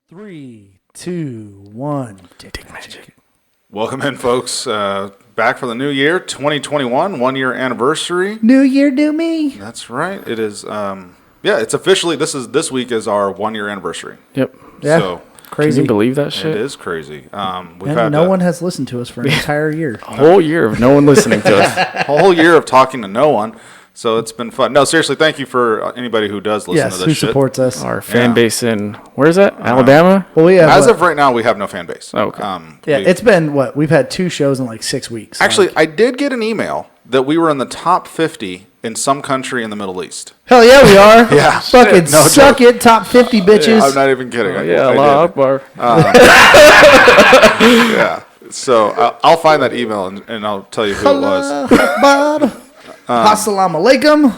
3, 2, 1. Tick magic. Welcome in, folks. Back for the new year, 2021, 1 year anniversary. New year, new me. That's right. It is. It's officially this week is our 1 year anniversary. Yep. Yeah. So Crazy. Can you believe that shit? it is crazy. We've And had no one has listened to us for an entire year. A whole year of no one listening to us. a whole year of talking to no one. So it's been fun. No, seriously, thank you for anybody who does listen Yes, to who this shit. supports us. Our fan Yeah. base in, where is that? Alabama? Well, we have, As of right now, we have no fan base. Oh, okay. yeah, it's been, we've had 2 shows in like 6 weeks. Actually, Like, I did get an email that we were in the top 50 in some country in the Middle East. hell yeah, we are. Yeah. Fucking No suck joke. it, top 50 bitches. I'm not even kidding. I Allah did. Akbar. Yeah. So I'll find that email and I'll tell you who it was. Bob. Assalamu alaikum.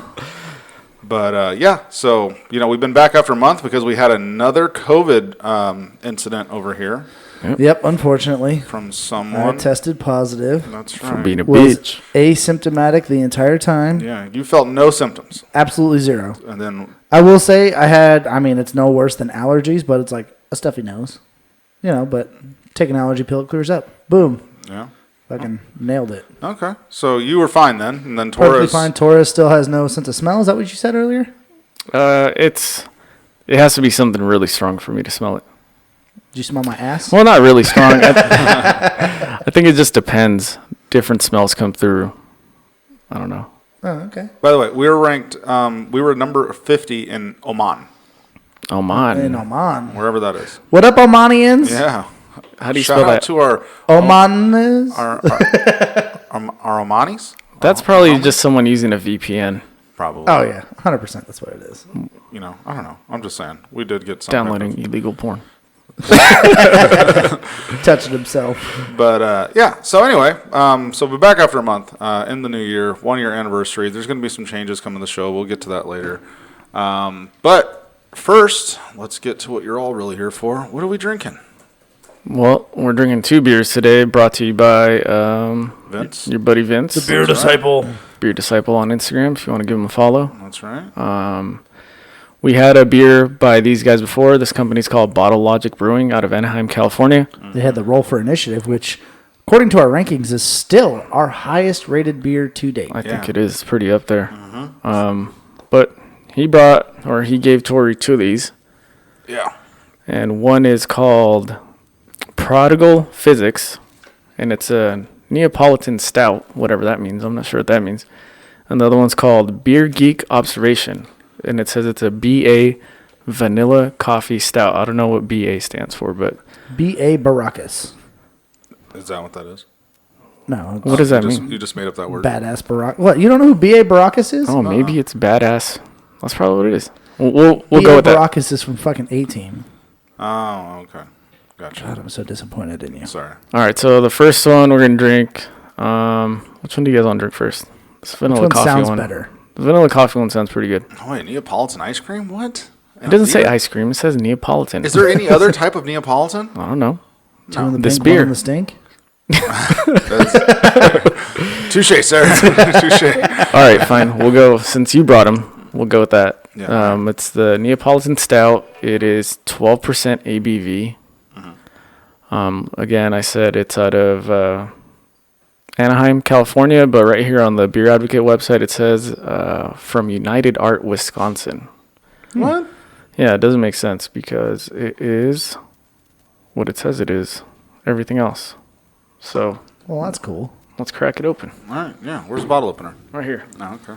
But so we've been back after a month because we had another COVID incident over here Yep, unfortunately. from I someone. tested positive. That's For right. being a Was bitch. asymptomatic the entire time. Yeah, you felt no symptoms, Absolutely zero. and then I will say it's no worse than allergies, but it's like a stuffy nose. But take an allergy pill, it clears up. Boom. yeah. Fucking nailed it. Okay, so you were fine then, and then Perfectly Torres. fine. Torres still has no sense of smell. Is that what you said earlier? It has to be something really strong for me to smell it. Did you smell my ass? Well, not really strong. I think it just depends. Different smells come through. I don't know. Oh, okay. By the way, we were ranked. We were number 50 in Oman, Oman. In Oman. wherever that is. What up, Omanians? Yeah. How do you Shout spell out that? to our Omanis? our Omanis. That's probably just someone using a VPN. Probably. Oh, yeah. 100% that's what it is. I don't know. I'm just saying. We did get some. Downloading illegal porn. Touching himself. But so anyway, so we're back after a month in the new year, 1 year anniversary. There's going to be some changes coming to the show. We'll get to that later. But first, let's get to what you're all really here for. What are we drinking? Well, we're drinking 2 beers today, brought to you by Vince? your buddy Vince. The Beer Disciple. Beer Disciple on Instagram if you want to give him a follow. That's right. We had a beer by these guys before. This company's called Bottle Logic Brewing out of Anaheim, California. They had the Roll for Initiative, which, according to our rankings, is still our highest rated beer to date. I think it is pretty up there. But he gave Tori 2 of these, Yeah. and one is called Prodigal Physics, and it's a Neapolitan stout, whatever that means. I'm not sure what that means. And the other one's called Beer Geek Observation, and it says it's a BA Vanilla Coffee Stout. I don't know what BA stands for, but B.A. Baracus. Is that what that is? No. what does that You mean? You just made up that word. Badass Baracus. What? You don't know who B.A. Baracus is? Oh, maybe it's badass. That's probably what it is. We'll B.A. go with that. Baracus is from fucking A-Team. Oh, okay. Gotcha. God, I'm so disappointed in you. Sorry. All right, so the first one we're gonna drink. Which one do you guys want to drink first? This vanilla Which one coffee sounds one. better? The vanilla coffee one sounds pretty good. Oh, wait, Neapolitan ice cream? What? It doesn't say ice cream. It says Neapolitan. Is there any other type of Neapolitan? I don't know. Two in the This pink, beer. one in the stink. Touche, sir. Touche. All right, fine. We'll go. Since you brought them, we'll go with that. Yeah. It's the Neapolitan Stout. It is 12% ABV. Again, I said it's out of Anaheim, California, but right here on the Beer Advocate website, it says from United Art, Wisconsin. What? Yeah, it doesn't make sense because it is what it says it is. Everything else. So Well, that's cool. let's crack it open. All right, yeah. Where's the bottle opener? Right here. Oh, okay.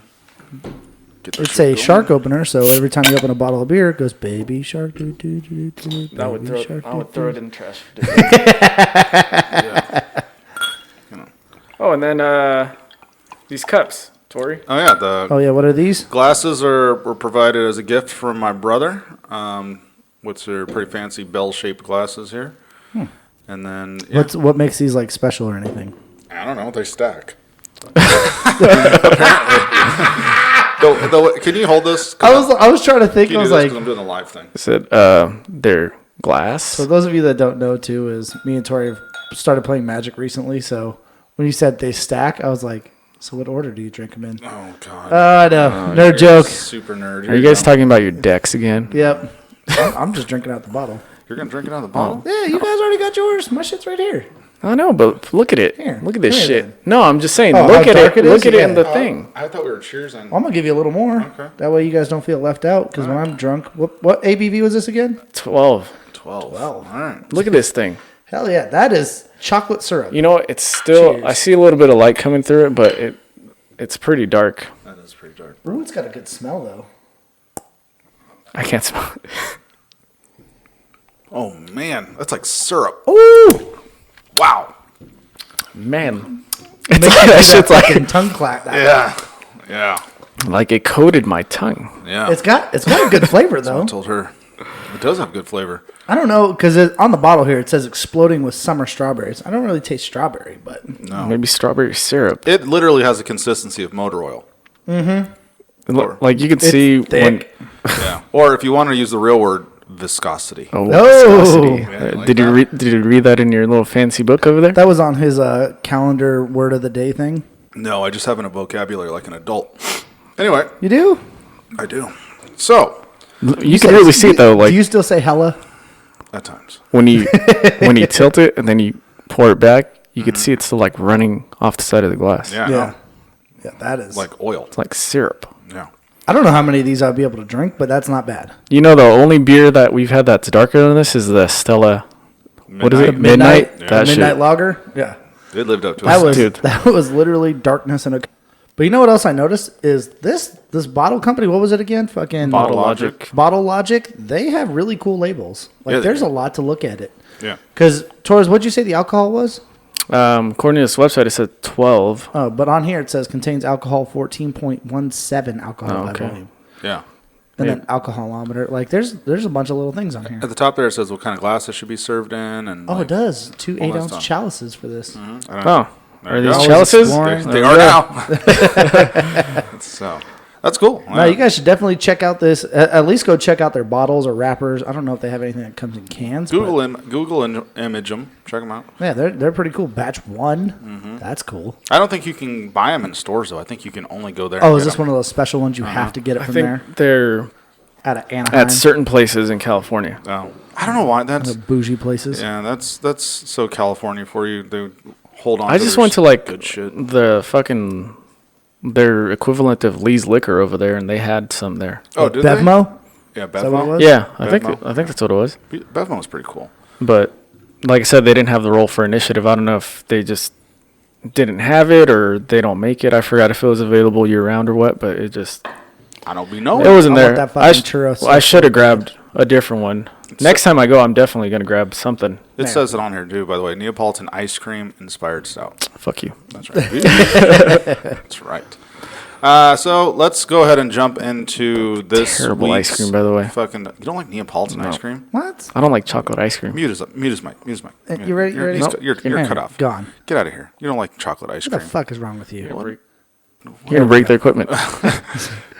Get that It's shit a going. shark opener, so every time you open a bottle of beer, it goes, baby shark, do, do, do, do, do, I would baby shark, do, do. it in the trash. Oh, and then these cups, Tori. Oh, yeah. The Oh, yeah, what are these? glasses were provided as a gift from my brother, which are pretty fancy bell-shaped glasses here. And then, yeah, What makes these, like, special or anything? I don't know. They stack. Can you hold this? I was trying to think, Can I you was do this? like, 'Cause I'm doing the live thing. I said they're glass. for those of you that don't know, too, is me and Tori have started playing Magic recently, so when you said they stack, I was like, so what order do you drink them in? Oh, God. I know. No You're joke. Super nerd. Are you guys talking about your decks again? Yep. I'm just drinking out the bottle. You're going to drink it out of the bottle? Yeah, you guys already got yours. My shit's right here. I know, but look at it. Here, Look at this here shit. then. No, I'm just saying. Oh, Look how at dark it. it is? Look at it in Yeah. the thing. I thought we were cheersing. I'm going to give you a little more. Okay. That way you guys don't feel left out. Because when I'm drunk, what ABV was this again? 12. 12. 12. All right. Look at this thing. Hell yeah. That is chocolate syrup. You know what? It's still. Cheers. I see a little bit of light coming through it, but it's pretty dark. That is pretty dark. Ooh, it's got a good smell, though. I can't smell it. Oh, man. That's like syrup. Ooh! Wow. Man, That that shit's fucking like tongue clap. Yeah. Yeah. like it coated my tongue. Yeah. It's got a good flavor, though. I told her. It does have good flavor. I don't know, because on the bottle here, it says exploding with summer strawberries. I don't really taste strawberry, but... No. Maybe strawberry syrup. It literally has the consistency of motor oil. Like you can see thick. Yeah. Or if you want to use the real word, viscosity. Oh, Oh. viscosity. Yeah, like Did you read? Did you read that in your little fancy book over there? That was on his calendar word of the day thing. No, I just have a vocabulary like an adult. Anyway, You do? I do. So, You can really see it though. Like do you still say hella? at times. when you tilt it and then you pour it back, you can see it's still like running off the side of the glass. Yeah. Yeah. Yeah, that is. Like oil. It's like syrup. Yeah. I don't know how many of these I'll be able to drink, but that's not bad. You know, the only beer that we've had that's darker than this is the Stella. What is it? Midnight. Midnight. That Midnight shit. Lager. Yeah. It lived up to That it. was Dude. that was literally darkness in a. But you know what else I noticed is this bottle company. What was it again? Fucking Bottle Logic. Bottle Logic. They have really cool labels. Like Yeah, they there's do. a lot to look at it. Yeah. Because Torres, what'd you say the alcohol was? According to this website, it said 12. Oh, but on here it says contains alcohol 14.17 alcohol Oh, by okay. volume. Yeah. And then alcoholometer. Like there's a bunch of little things on here. At the top there it says what kind of glass it should be served in. And Oh, like, it does. 2 all that 8-ounce stuff. chalices for this. Oh, There are you these go. chalices? Exploring. They There are we go. now. So, that's cool. No, you guys should definitely check out this. At least go check out their bottles or wrappers. I don't know if they have anything that comes in cans. Google and image them. Check them out. Yeah, they're pretty cool. Batch 1. Mm-hmm. That's cool. I don't think you can buy them in stores, though. I think you can only go there. Oh, and is get this 'em. one of those special ones you have to get it I from think there? they're Out of Anaheim. at certain places in California. Oh. I don't know why. That's the bougie places. yeah. That's so California for you. They hold on. I to just their went to like good shit. the fucking their equivalent of Lee's Liquor over there, and they had some there. Oh, did Bevmo? they? Yeah, that what it Bevmo. was? Yeah, Bevmo? I think that's what it was. Bevmo was pretty cool. But like I said, they didn't have the roll for initiative. I don't know if they just didn't have it or they don't make it. I forgot if it was available year round or what, but it just I don't be knowing. it wasn't I there. want that fucking churro I sauce. should have grabbed a different one. Next time I go, I'm definitely gonna grab something. It says it on here too, by the way. Neapolitan ice cream inspired stout. Fuck you. That's right. That's right. So let's go ahead and jump into this Terrible ice week's cream, by the way. Fucking, you don't like Neapolitan ice cream? What? I don't like chocolate ice cream. Mute us Mike. Mute us Mike. You ready? You ready? You're Hey, cut off. Gone. Get out of here. You don't like chocolate ice What the cream. fuck is wrong with you? You're gonna break the equipment.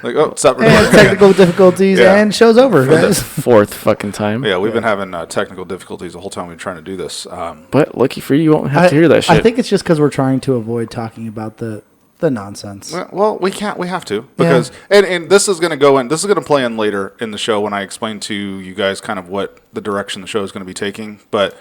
Like, oh, stop. And technical difficulties Yeah. and show's over, guys. Fourth fucking time. Yeah, we've been having technical difficulties the whole time we've been trying to do this. But lucky for you, you won't have to hear that shit. I think it's just because we're trying to avoid talking about the nonsense. Well, we can't. We have to because and this is going to go in. This is going to play in later in the show when I explain to you guys kind of what the direction the show is going to be taking. But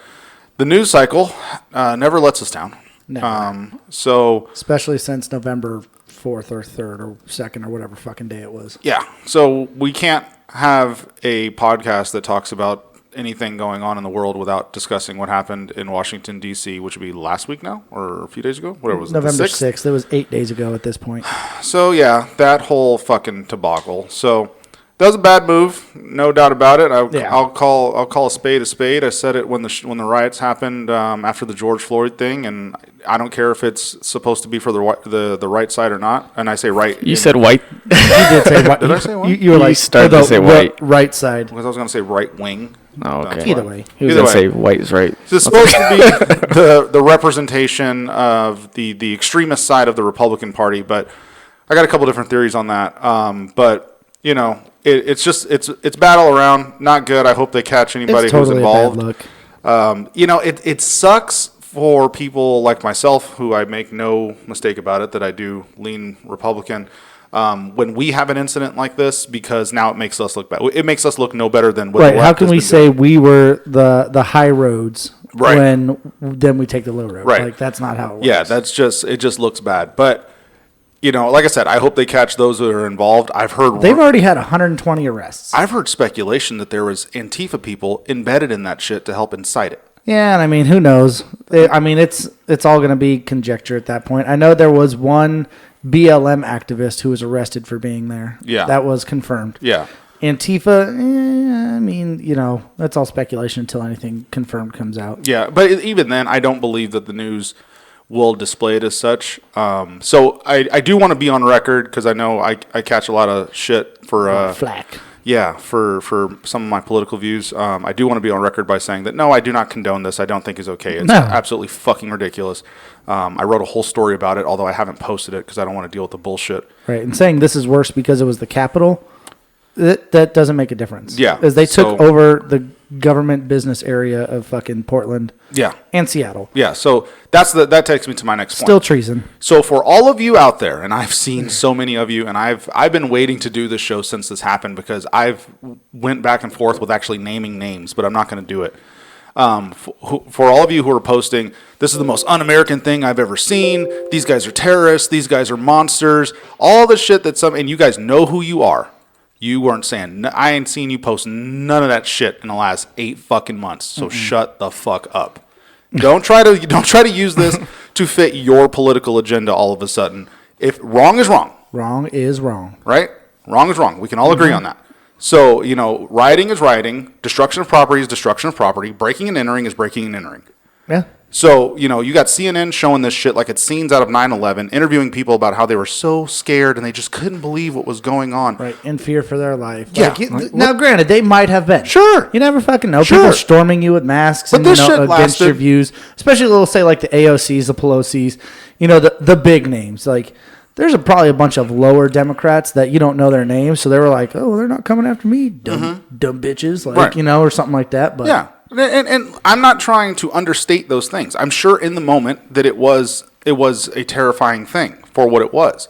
the news cycle never lets us down. Never. So Especially since November 4th or 3rd or 2nd or whatever fucking day it was. yeah, so we can't have a podcast that talks about anything going on in the world without discussing what happened in Washington D.C., which would be last week now or a few days ago. Whatever was it, November the 6th? 6th. It was 8 days ago at this point. So yeah, that whole fucking debacle. So that was a bad move, no doubt about it. I'll call a spade a spade. I said it when the riots happened after the George Floyd thing, and I don't care if it's supposed to be for the right side or not. And I say right. you said white. You did say white. Did I say white? You were You like started the to say white. right side. Because I was going to say right wing. Oh, okay. Either way. He was Either gonna way. say white is right. It's supposed to be the representation of the extremist side of the Republican Party, but I got a couple different theories on that. But you know, it's bad all around. Not good. I hope they catch anybody It's who's totally a involved. bad look. You know, it sucks for people like myself, who I make no mistake about it that I do lean Republican. when we have an incident like this, because now it makes us look bad. It makes us look no better than what Right. the left How can has we been say doing. we were the high roads Right. when then we take the low road? Right. Like that's not how it works. Yeah, it just looks bad. But like I said, I hope they catch those that are involved. They've already had 120 arrests. I've heard speculation that there was Antifa people embedded in that shit to help incite it. Yeah, and I mean, who knows? It's all going to be conjecture at that point. I know there was one BLM activist who was arrested for being there. Yeah. That was confirmed. Yeah. Antifa, I mean, that's all speculation until anything confirmed comes out. Yeah, but even then, I don't believe that the news will display it as such. So I do want to be on record, because I know I catch a lot of shit for Flack. Yeah, for some of my political views. I do want to be on record by saying that, no, I do not condone this. I don't think it's okay. It's No. absolutely fucking ridiculous. I wrote a whole story about it, although I haven't posted it because I don't want to deal with the bullshit. Right, and saying this is worse because it was the Capitol, that doesn't make a difference. Yeah, As they took over the government business area of fucking Portland Yeah. and Seattle. Yeah, so that takes me to my next point. Still treason. So for all of you out there, and I've seen so many of you, and I've been waiting to do this show since this happened, because I've went back and forth with actually naming names, but I'm not going to do it. For all of you who are posting, this is the most un-American thing I've ever seen. These guys are terrorists. These guys are monsters. All the shit and you guys know who you are. You weren't saying, I ain't seen you post none of that shit in the last 8 fucking months. So shut the fuck up. Don't try to use this to fit your political agenda all of a sudden. If wrong is wrong. Wrong is wrong. Right? Wrong is wrong. We can all agree on that. So, rioting is rioting. Destruction of property is destruction of property. Breaking and entering is breaking and entering. Yeah. So, you got CNN showing this shit like it's scenes out of 9/11, interviewing people about how they were so scared and they just couldn't believe what was going on. Right, in fear for their life. Yeah. Now, granted, they might have been. Sure. You never fucking know. Sure. People storming you with masks But and this shit against lasted. your views. Especially, they'll say, like, the AOCs, the Pelosi's, the big names. Like, there's probably a bunch of lower Democrats that you don't know their names, so they were like, oh, they're not coming after me, dumb bitches, like, Right. or something like that. But Yeah. And I'm not trying to understate those things. I'm sure in the moment that it was a terrifying thing for what it was.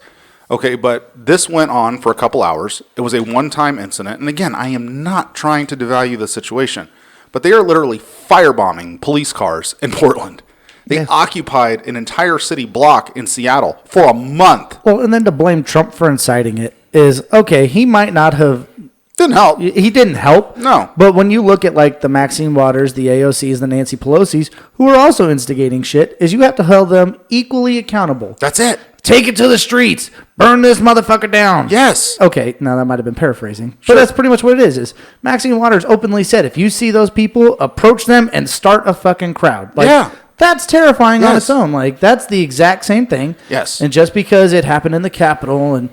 Okay, but this went on for a couple hours. It was a one-time incident. And again, I am not trying to devalue the situation, but they are literally firebombing police cars in Portland. They Yes. occupied an entire city block in Seattle for a month. Well, and then to blame Trump for inciting it is, okay, he might not have. Didn't help. He didn't help. No. But when you look at like the Maxine Waters, the AOCs, the Nancy Pelosi's, who are also instigating shit, is you have to hold them equally accountable. That's it. Take it to the streets. Burn this motherfucker down. Yes. Okay, now that might have been paraphrasing. Sure. But that's pretty much what it is Maxine Waters openly said, if you see those people, approach them and start a fucking crowd. Like, Yeah. That's terrifying on Yes. its own. Like, that's the exact same thing. Yes. And just because it happened in the Capitol and,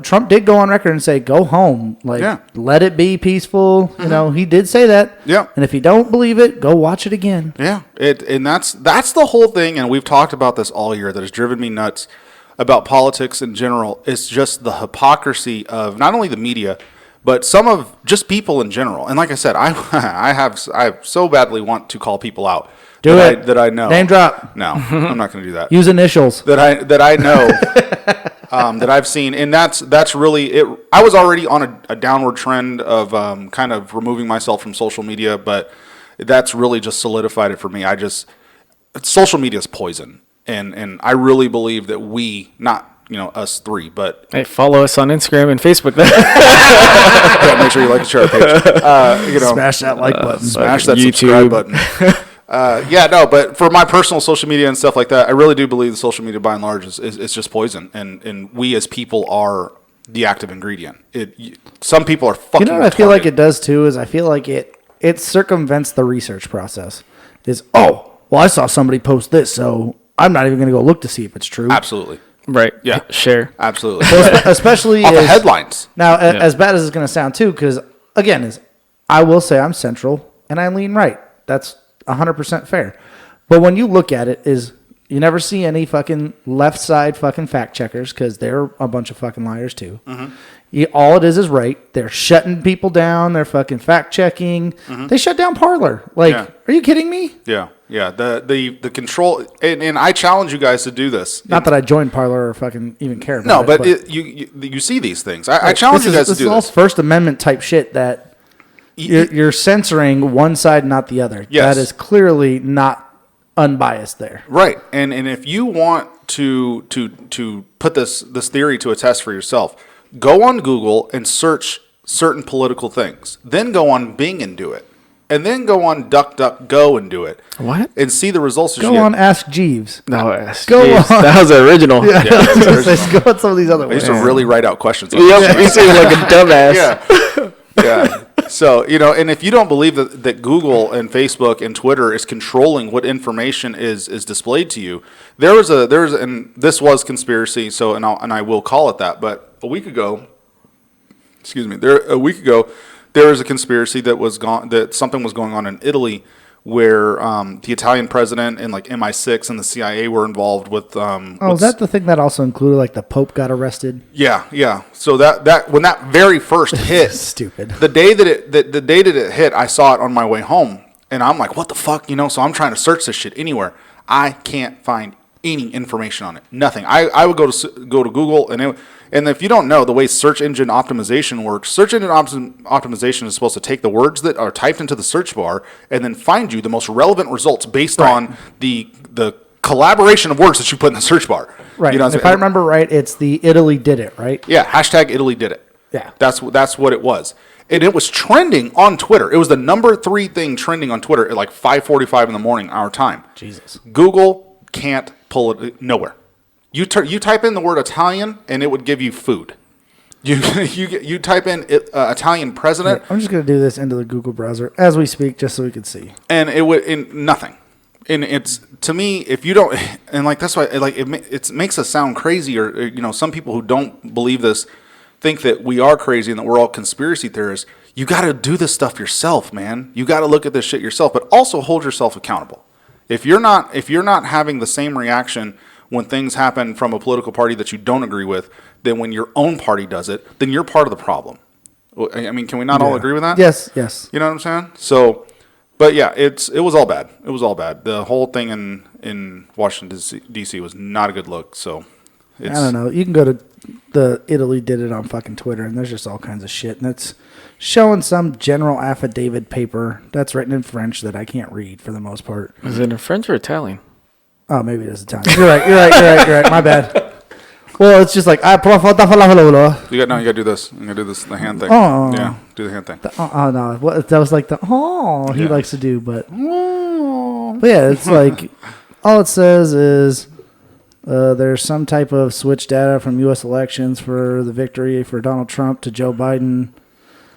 Trump did go on record and say, go home. Like, Yeah. let it be peaceful. He did say that. Yeah. And if you don't believe it, go watch it again. Yeah, and that's the whole thing, and we've talked about this all year that has driven me nuts about politics in general. It's just the hypocrisy of not only the media, but some of just people in general. And like I said, I so badly want to call people out that I know. Name drop. No, I'm not going to do that. Use initials. That I know. That I've seen, and that's really it. I was already on a downward trend of kind of removing myself from social media, but that's really just solidified it for me. Social media is poison, and I really believe that we, not us three, but Hey, follow us on Instagram and Facebook. yeah, make sure you like and share our page. Smash that like button. Smash that YouTube. subscribe button. But for my personal social media and stuff like that, I really do believe the social media by and large is just poison, and we as people are the active ingredient. Some people are fucking. What I feel like it does too is I feel like it circumvents the research process. I saw somebody post this, so I'm not even going to go look to see if it's true. Absolutely. Right. Yeah. Share. Absolutely. Especially Off the headlines. Now, as bad as it's going to sound too, because again, I will say I'm central and I lean right. That's 100% fair. But when you look at it, you never see any fucking left side fucking fact checkers because they're a bunch of fucking liars too. Mm-hmm. All it is right. They're shutting people down. They're fucking fact checking. Mm-hmm. They shut down Parler. Like, Are you kidding me? Yeah. Yeah, the control, and I challenge you guys to do this. Not that I joined Parler or fucking even care about No, it. but you see these things. I challenge you guys to do this is all this. First Amendment type shit that you're censoring one side, not the other. Yes. That is clearly not unbiased there. Right, and if you want to put this theory to a test for yourself, go on Google and search certain political things. Then go on Bing and do it. And then go on DuckDuckGo and do it. What? And see the results that you Go get. on Ask Jeeves. No, Go Jeez, on. that was the original. Yeah, Yeah. I was gonna say, go on some of these other I ones. used to really write out questions. Yep, you seem like a dumbass. Yeah. So, and if you don't believe that Google and Facebook and Twitter is controlling what information is displayed to you, and this was conspiracy, so and I will call it that, but a week ago, there was a conspiracy that something was going on in Italy where the Italian president and like MI6 and the CIA were involved with. Is that the thing that also included like the Pope got arrested? Yeah. So that when that very first hit, Stupid. The day that it hit, I saw it on my way home, and I'm like, what the fuck, So I'm trying to search this shit anywhere. I can't find any information on it. Nothing. I would go to Google and if you don't know the way search engine optimization works, search engine optimization is supposed to take the words that are typed into the search bar and then find you the most relevant results based on the collaboration of words that you put in the search bar. Right. If I remember right, it's the Italy did it, right? Yeah. # Italy did it. Yeah. That's what it was. And it was trending on Twitter. It was the number 3 thing trending on Twitter at like 5:45 in the morning, our time. Jesus. Google can't pull it nowhere. You type in the word Italian, and it would give you food. You type in Italian president. I'm just gonna do this into the Google browser as we speak, just so we can see. And it would in nothing. And it's, to me, if you don't, and like that's why it makes us sound crazy, or some people who don't believe this think that we are crazy and that we're all conspiracy theorists. You got to do this stuff yourself, man. You got to look at this shit yourself, but also hold yourself accountable. If you're not having the same reaction when things happen from a political party that you don't agree with, then when your own party does it, then you're part of the problem. I mean, can we not all agree with that? Yes. You know what I'm saying? So, but yeah, it was all bad. It was all bad. The whole thing in Washington D.C. was not a good look. So, I don't know. You can go to the Italy did it on fucking Twitter, and there's just all kinds of shit, and it's showing some general affidavit paper that's written in French that I can't read for the most part. Is it in French or Italian? Oh, maybe it is Italian. You're right. My bad. Well, it's just like You gotta do this. You gotta do this, the hand thing. Oh. Yeah, do the hand thing. No, that was like he Yeah. likes to do, but yeah, it's like all it says is there's some type of switch data from U.S. elections for the victory for Donald Trump to Joe Biden.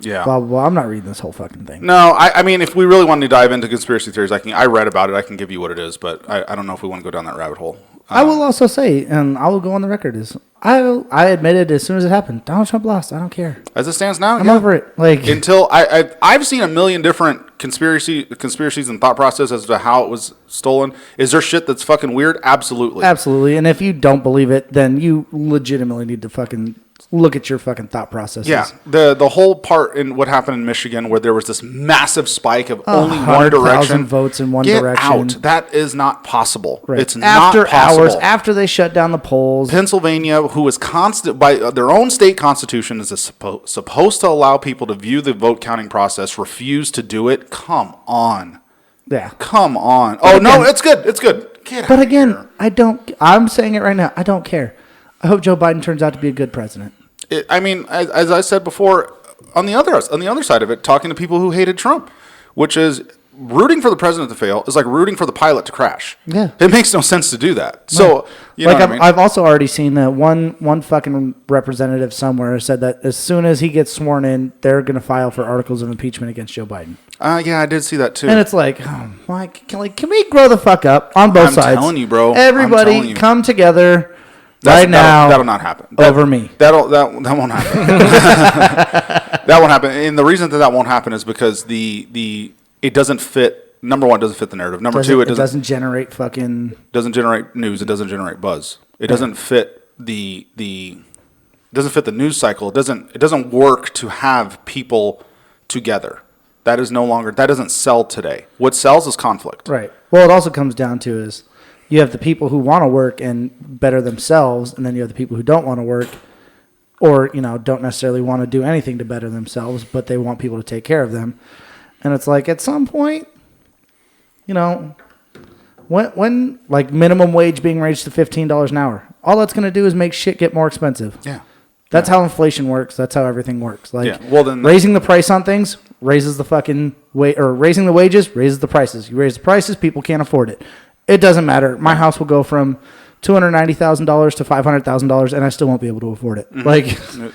Yeah. Blah blah blah. I'm not reading this whole fucking thing. No, I mean, if we really want to dive into conspiracy theories, I read about it. I can give you what it is, but I don't know if we want to go down that rabbit hole. I will also say, and I will go on the record, I admitted as soon as it happened, Donald Trump lost. I don't care. As it stands now, I'm over it. Like until I've seen a million different conspiracies and thought process as to how it was stolen. Is there shit that's fucking weird? Absolutely. And if you don't believe it, then you legitimately need to fucking look at your fucking thought processes. Yeah, the whole part in what happened in Michigan where there was this massive spike of only one direction votes in one Get direction. out. That is not possible. Right. It's after not possible. hours after they shut down the polls. Pennsylvania, who is constant by their own state constitution, is supposed to allow people to view the vote counting process, refuse to do it. Come on. Yeah. Come on. again, it's good. It's good. Get But out again, of here. I'm saying it right now. I don't care. I hope Joe Biden turns out to be a good president. I mean, as I said before, on the other side of it, talking to people who hated Trump, which is rooting for the president to fail is like rooting for the pilot to crash. Yeah. It makes no sense to do that. So, you know like what I mean? I've also already seen that one fucking representative somewhere said that as soon as he gets sworn in, they're going to file for articles of impeachment against Joe Biden. Yeah, I did see that too. And it's like, can we grow the fuck up on both sides? I'm telling you, bro. Everybody come together now. That'll not happen. Over me. That won't happen. That won't happen. And the reason that won't happen is because it doesn't fit. Number one, it doesn't fit the narrative. Number two, it doesn't generate fucking. Doesn't generate news. It doesn't generate buzz. It doesn't fit the doesn't fit the news cycle. It doesn't work to have people together. That is no longer, that doesn't sell today. What sells is conflict. Right. Well, it also comes down to is you have the people who want to work and better themselves, and then you have the people who don't want to work or, don't necessarily want to do anything to better themselves, but they want people to take care of them. And it's like at some point, when like minimum wage being raised to $15 an hour, all that's going to do is make shit get more expensive. Yeah. That's how inflation works. That's how everything works. Like, Well, then raising the price on things raises the fucking or raising the wages raises the prices. You raise the prices, people can't afford it. It doesn't matter. My house will go from $290,000 to $500,000, and I still won't be able to afford it. Mm-hmm. Like,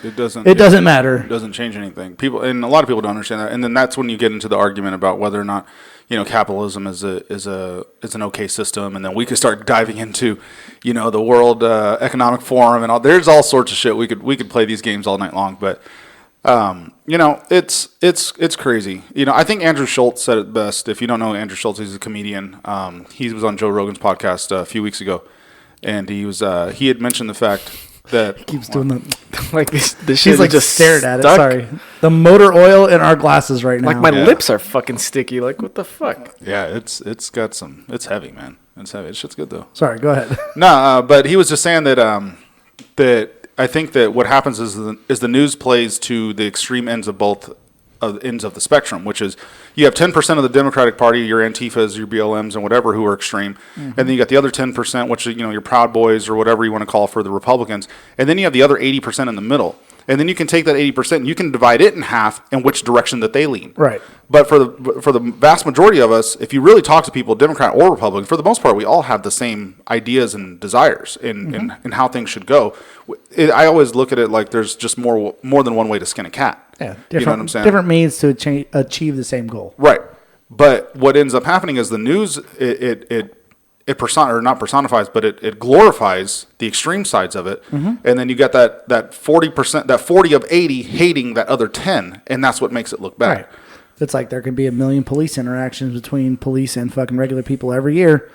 it doesn't. It doesn't matter. It doesn't change anything. People, and a lot of people don't understand that. And then that's when you get into the argument about whether or not capitalism is an okay system. And then we could start diving into the World Economic Forum and all. There's all sorts of shit. We could play these games all night long, but. It's crazy. I think Andrew Schultz said it best. If you don't know Andrew Schultz, he's a comedian. He was on Joe Rogan's podcast a few weeks ago, and he had mentioned the fact that He keeps doing that. Like this She's shit like just stared at it. stuck. Sorry. The motor oil in our glasses right now. Like my Yeah. lips are fucking sticky. Like what the fuck? yeah, it's got some. It's heavy, man. It's heavy. It's shit's good though. Sorry, go ahead. No, but he was just saying that that I think that what happens is the news plays to the extreme ends of both ends of the spectrum, which is you have 10% of the Democratic Party, your Antifas, your BLMs, and whatever who are extreme, and then you got the other 10%, which is your Proud Boys or whatever you want to call for the Republicans, and then you have the other 80% in the middle, and then you can take that 80% and you can divide it in half in which direction that they lean. Right. But for the vast majority of us, if you really talk to people, Democrat or Republican, for the most part, we all have the same ideas and desires in how things should go. I always look at it like there's just more than one way to skin a cat. Yeah, You know what I'm saying? different means to achieve the same goal. Right. But what ends up happening is the news, it personifies, but it glorifies the extreme sides of it. And then you got that 40%, that 40 of 80 hating that other 10, and that's what makes it look bad. Right. It's like there can be 1 million police interactions between police and fucking regular people every year.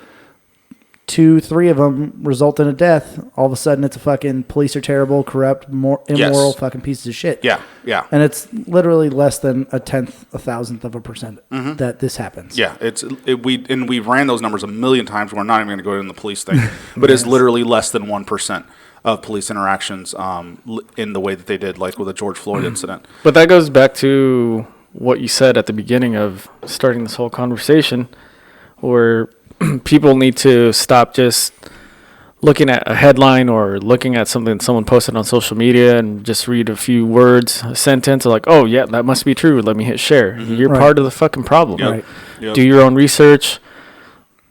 2-3 of them result in a death. All of a sudden, it's a fucking police are terrible, corrupt, immoral Yes. fucking pieces of shit. Yeah. And it's literally less than a thousandth of a percent that this happens. Yeah, we've ran those numbers a million times. We're not even going to go into the police thing, but it's literally less than 1% of police interactions in the way that they did, like with the George Floyd incident. But that goes back to what you said at the beginning of starting this whole conversation, where people need to stop just looking at a headline or looking at something that someone posted on social media and just read a few words, a sentence, like, oh, yeah, that must be true. Let me hit share. You're Right. part of the fucking problem. Yep. Right. Yep. Do your own research.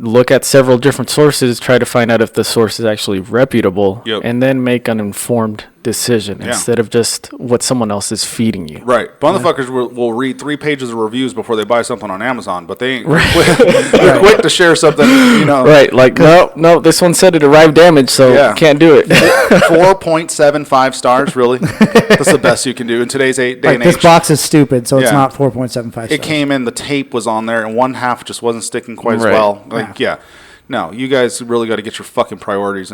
Look at several different sources. Try to find out if the source is actually reputable. Yep. And then make an informed decision instead of just what someone else is feeding you. Right. Motherfuckers will read 3 pages of reviews before they buy something on Amazon, but they ain't they're quick to share something, Right, like, no, this one said it arrived damaged, so Yeah. can't do it. 4.75 stars, really? That's the best you can do in today's day Like, and this age. box is stupid, so it's Yeah. not 4.75 It came in, the tape was on there, and one half just wasn't sticking quite as Right. well. No, you guys really got to get your fucking priorities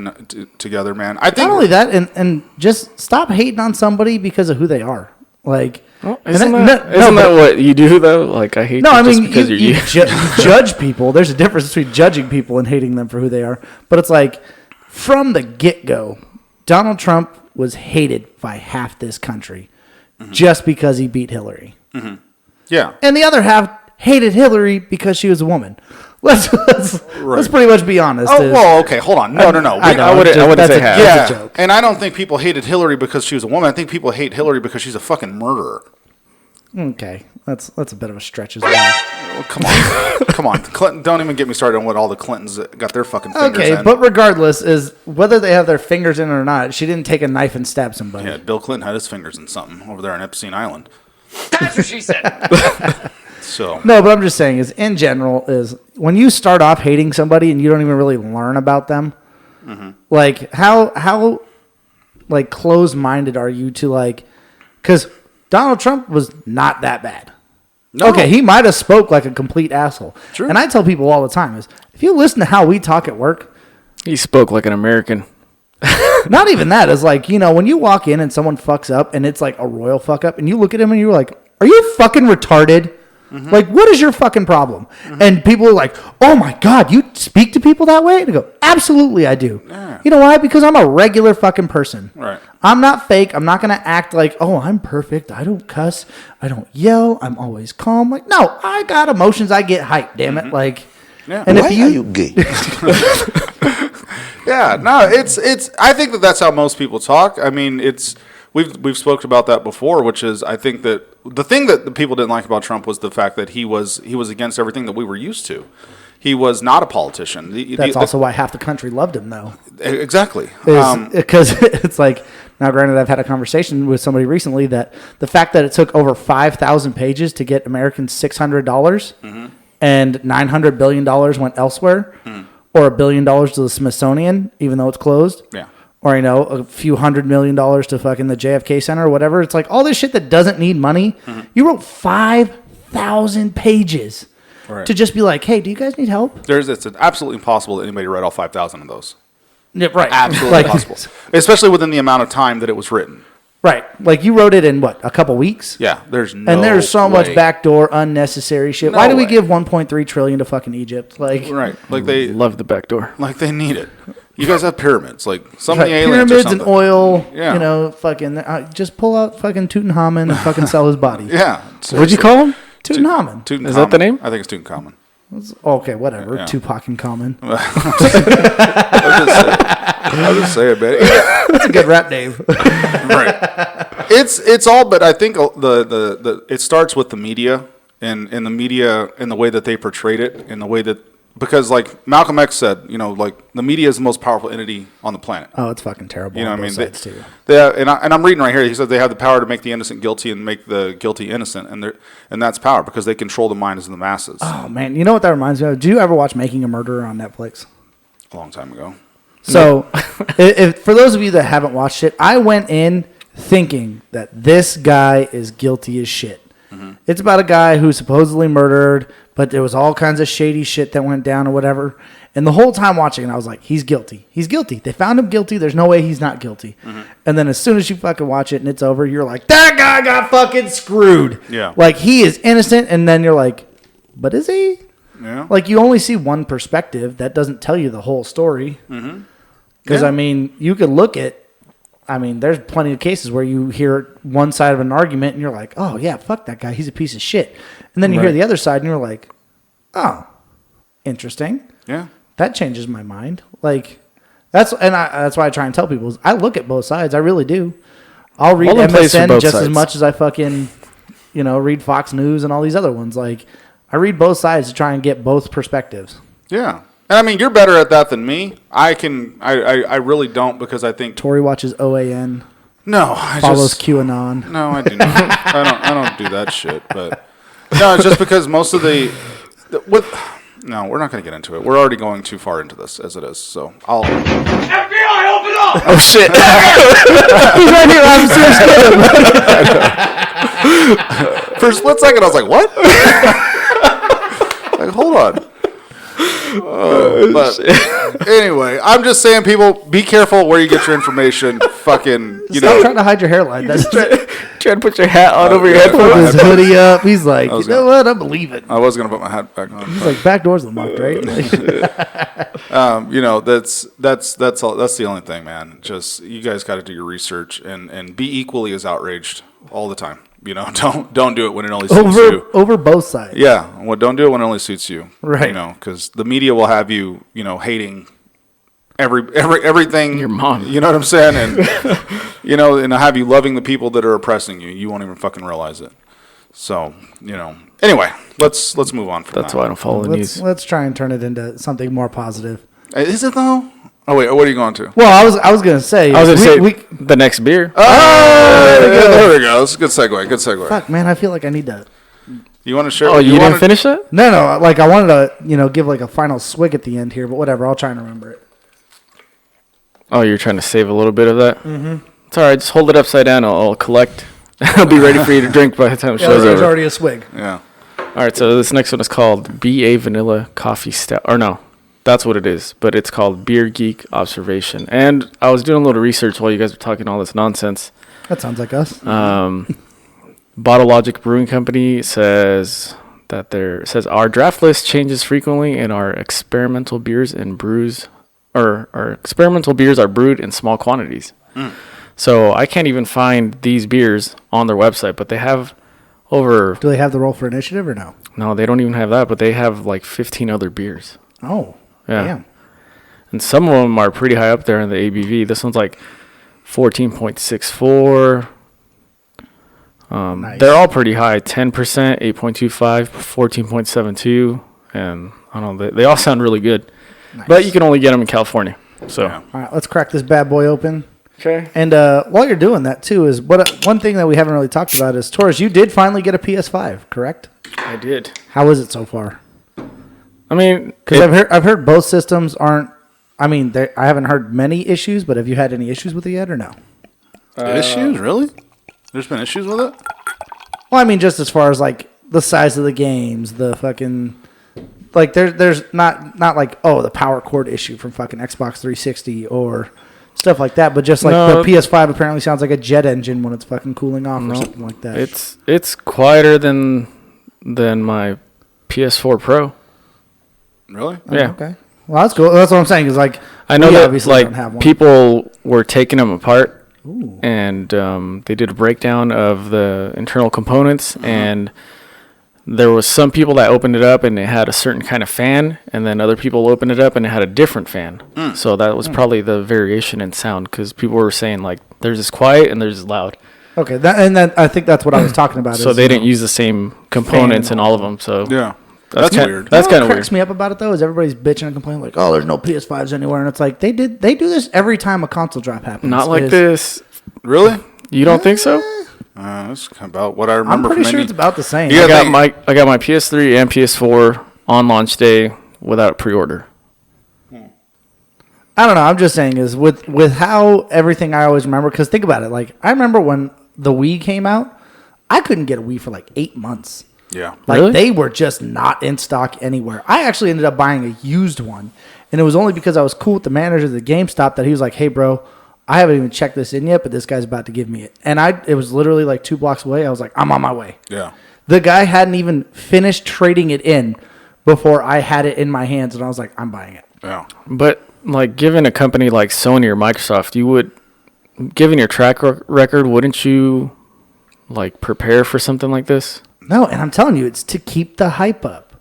together, man. I think Not only that, and just stop hating on somebody because of who they are. Like, Isn't and that what you do, though? Like, I hate No, you I just mean, because you you're you. judge people. There's a difference between judging people and hating them for who they are. But it's like, from the get-go, Donald Trump was hated by half this country just because he beat Hillary. yeah. And the other half hated Hillary because she was a woman. Let's pretty much be honest. Oh, well, okay, hold on. No. I wouldn't say half. That's a Yeah, joke. and I don't think people hated Hillary because she was a woman. I think people hate Hillary because she's a fucking murderer. Okay, that's a bit of a stretch as well. Oh, come on. Clinton, don't even get me started on what all the Clintons got their fucking fingers Okay, in. but regardless, is whether they have their fingers in it or not, she didn't take a knife and stab somebody. Yeah, Bill Clinton had his fingers in something over there on Epstein Island. That's what she said. So No, but I'm just saying is in general is when you start off hating somebody and you don't even really learn about them, like how like closed-minded are you to like, because Donald Trump was not that bad. No. Okay, he might have spoke like a complete asshole. True. And I tell people all the time is if you listen to how we talk at work, He spoke like an American. not even that is like, when you walk in and someone fucks up and it's like a royal fuck up and you look at him and you're like, are you fucking retarded? Like, what is your fucking problem? And people are like, oh my God, you speak to people that way? And I go, absolutely I do. Yeah. You know why? Because I'm a regular fucking person. Right. I'm not fake. I'm not going to act like, oh, I'm perfect. I don't cuss. I don't yell. I'm always calm. Like, no, I got emotions. I get hyped, damn it. Like, Yeah. and Why if are you gay? Yeah, no, it's. I think that's how most people talk. I mean, we've spoken about that before, which is I think that the thing that the people didn't like about Trump was the fact that he was against everything that we were used to. He was not a politician. that's also why half the country loved him, though. Exactly. Because it's like, now granted, I've had a conversation with somebody recently that the fact that it took over 5,000 pages to get Americans $600 and $900 billion went elsewhere, or $1 billion to the Smithsonian, even though it's closed. Yeah. Or, a few $100 million to fucking the JFK Center or whatever. It's like all this shit that doesn't need money. You wrote 5,000 pages Right. to just be like, hey, do you guys need help? It's absolutely impossible that anybody read all 5,000 of those. Yeah, right. Absolutely impossible. Especially within the amount of time that it was written. Right. Like you wrote it in what, a couple weeks? Yeah, there's no And there's so much way. backdoor, unnecessary shit. No Why do we way. give 1.3 trillion to fucking Egypt? Like, Right. Like they Love the back door. need it. You guys have pyramids. Like some of right, the aliens pyramids or and something. oil. Yeah. Fucking just pull out fucking Tutankhamun and fucking sell his body. Yeah. What'd you call him? Tutankhamun. Tutankhamun. Is that the name? I think it's Tutankhamun. Okay, whatever. Yeah. Tupac and Common. I'll just say it, man. That's a good rap name. Right. It's all, but I think the it starts with the media and the media and the way that they portrayed it and the way that, because like Malcolm X said, like the media is the most powerful entity on the planet. Oh, it's fucking terrible. You know on what I both mean? sides, too. And I'm reading right here. He said they have the power to make the innocent guilty and make the guilty innocent, and that's power because they control the minds of the masses. Oh man, you know what that reminds me of? Do you ever watch Making a Murderer on Netflix? A long time ago. So, if for those of you that haven't watched it, I went in thinking that this guy is guilty as shit. It's about a guy who supposedly murdered, but there was all kinds of shady shit that went down or whatever. And the whole time watching it, I was like, he's guilty. He's guilty. They found him guilty. There's no way he's not guilty. And then as soon as you fucking watch it and it's over, you're like, that guy got fucking screwed. Yeah. Like, he is innocent. And then you're like, but is he? Yeah. Like, you only see one perspective. That doesn't tell you the whole story. Because, Yeah. I mean, you could look at, there's plenty of cases where you hear one side of an argument and you're like, oh, yeah, fuck that guy. He's a piece of shit. And then you hear Right. the other side and you're like, oh, interesting. Yeah. That changes my mind. Like, that's why I try and tell people is I look at both sides. I really do. I'll read All in place for MSN both just as sides. much as I fucking, read Fox News and all these other ones. Like, I read both sides to try and get both perspectives. Yeah. And I mean, you're better at that than me. I really don't, because I think Tori watches OAN, no, I follows just QAnon. no, I do not. I don't do that shit. But no, it's just because most of no, we're not going to get into it. We're already going too far into this as it is. So I'll. FBI, open up! Oh shit! He's right here. For a split second, I was like, "What?" Like, hold on. But anyway, I'm just saying, people, be careful where you get your information. Fucking, Stop trying to hide your hairline. That's Trying to put your hat on over your put headphones. his hoodie up. He's like, you was know what? I believe it. I was gonna put my hat back on. He's like, back doors unlocked, right? Like, That's all. That's the only thing, man. Just you guys got to do your research and be equally as outraged all the time. Don't do it when it only suits you. over both sides. Yeah, well, don't do it when it only suits you. Right. Because the media will have you, hating everything. Your mom. You know what I'm saying? And and have you loving the people that are oppressing you. You won't even fucking realize it. So, Anyway, let's move on from That's that. why I don't follow the news. Let's try and turn it into something more positive. Is it though? Oh wait, what are you going to? Well, I was gonna say. I was gonna say we, the next beer. There we go. That's a good segue. Good segue. fuck, man. I feel like I need to. You want to share? Oh, you didn't finish that? No. Like I wanted to, give like a final swig at the end here, but whatever. I'll try and remember it. Oh, you're trying to save a little bit of that? Mm-hmm. It's all right. Just hold it upside down. I'll collect. I'll be ready for you to drink by the time the show's There's over. already a swig. Yeah. All right, so this next one is called BA Vanilla Coffee Stout. Or no, that's what it is. But it's called Beer Geek Observation. And I was doing a little research while you guys were talking all this nonsense. That sounds like us. Bottle Logic Brewing Company says that it says our draft list changes frequently, and our experimental beers and brews, or our experimental beers are brewed in small quantities. So I can't even find these beers on their website, but they have over. Do they have the roll for initiative or no? No, they don't even have that, but they have like 15 other beers. Oh, Yeah. damn. And some of them are pretty high up there in the ABV. This one's like 14.64. Nice. They're all pretty high. 10%, 8.25, 14.72. And I don't know, they all sound really good. Nice. But you can only get them in California. So, Yeah. All right, let's crack this bad boy open. okay. And while you're doing that too, is one thing that we haven't really talked about is Torres. You did finally get a PS5, correct? I did. How is it so far? I mean, Because I've heard both systems aren't. I mean, I haven't heard many issues, but have you had any issues with it yet or no? Issues? Really? There's been issues with it? Well, I mean, just as far as like the size of the games, the fucking like there's not like the power cord issue from fucking Xbox 360 or stuff like that, but just like No. the PS5 apparently sounds like a jet engine when it's fucking cooling off or something like that. it's quieter than my PS4 Pro. Really? Yeah. Okay. Well, that's cool. That's what I'm saying. Is like I know we that obviously don't have like one. people were taking them apart, Ooh. and they did a breakdown of the internal components, and there was some people that opened it up and it had a certain kind of fan, and then other people opened it up and it had a different fan. So that was probably the variation in sound, because people were saying like there's this quiet and there's this loud. Okay, I think that's what I was talking about. So is, they didn't use the same components in all of them. So Yeah. that's That's weird. That's You know kind of what weird. cracks me up about it though is everybody's bitching and complaining like, oh, there's no PS5s anywhere, and it's like they do this every time a console drop happens. Not like Is- this. Really? You don't think so? That's about what I I'm remember pretty from sure any- it's about the same. Yeah. I got my PS3 and PS4 on launch day without pre-order. I don't know. I'm just saying is with how everything I always remember, because think about it. Like I remember when the Wii came out, I couldn't get a Wii for like 8 months. Yeah. Like Really? they were just not in stock anywhere. I actually ended up buying a used one, and it was only because I was cool with the manager of the GameStop that he was like, "Hey, bro, I haven't even checked this in yet, but this guy's about to give me it." And it was literally like 2 blocks away. I was like, "I'm on my way." Yeah. The guy hadn't even finished trading it in before I had it in my hands, and I was like, "I'm buying it." Yeah. But like, given a company like Sony or Microsoft, given your track record, wouldn't you like prepare for something like this? No, and I'm telling you, it's to keep the hype up.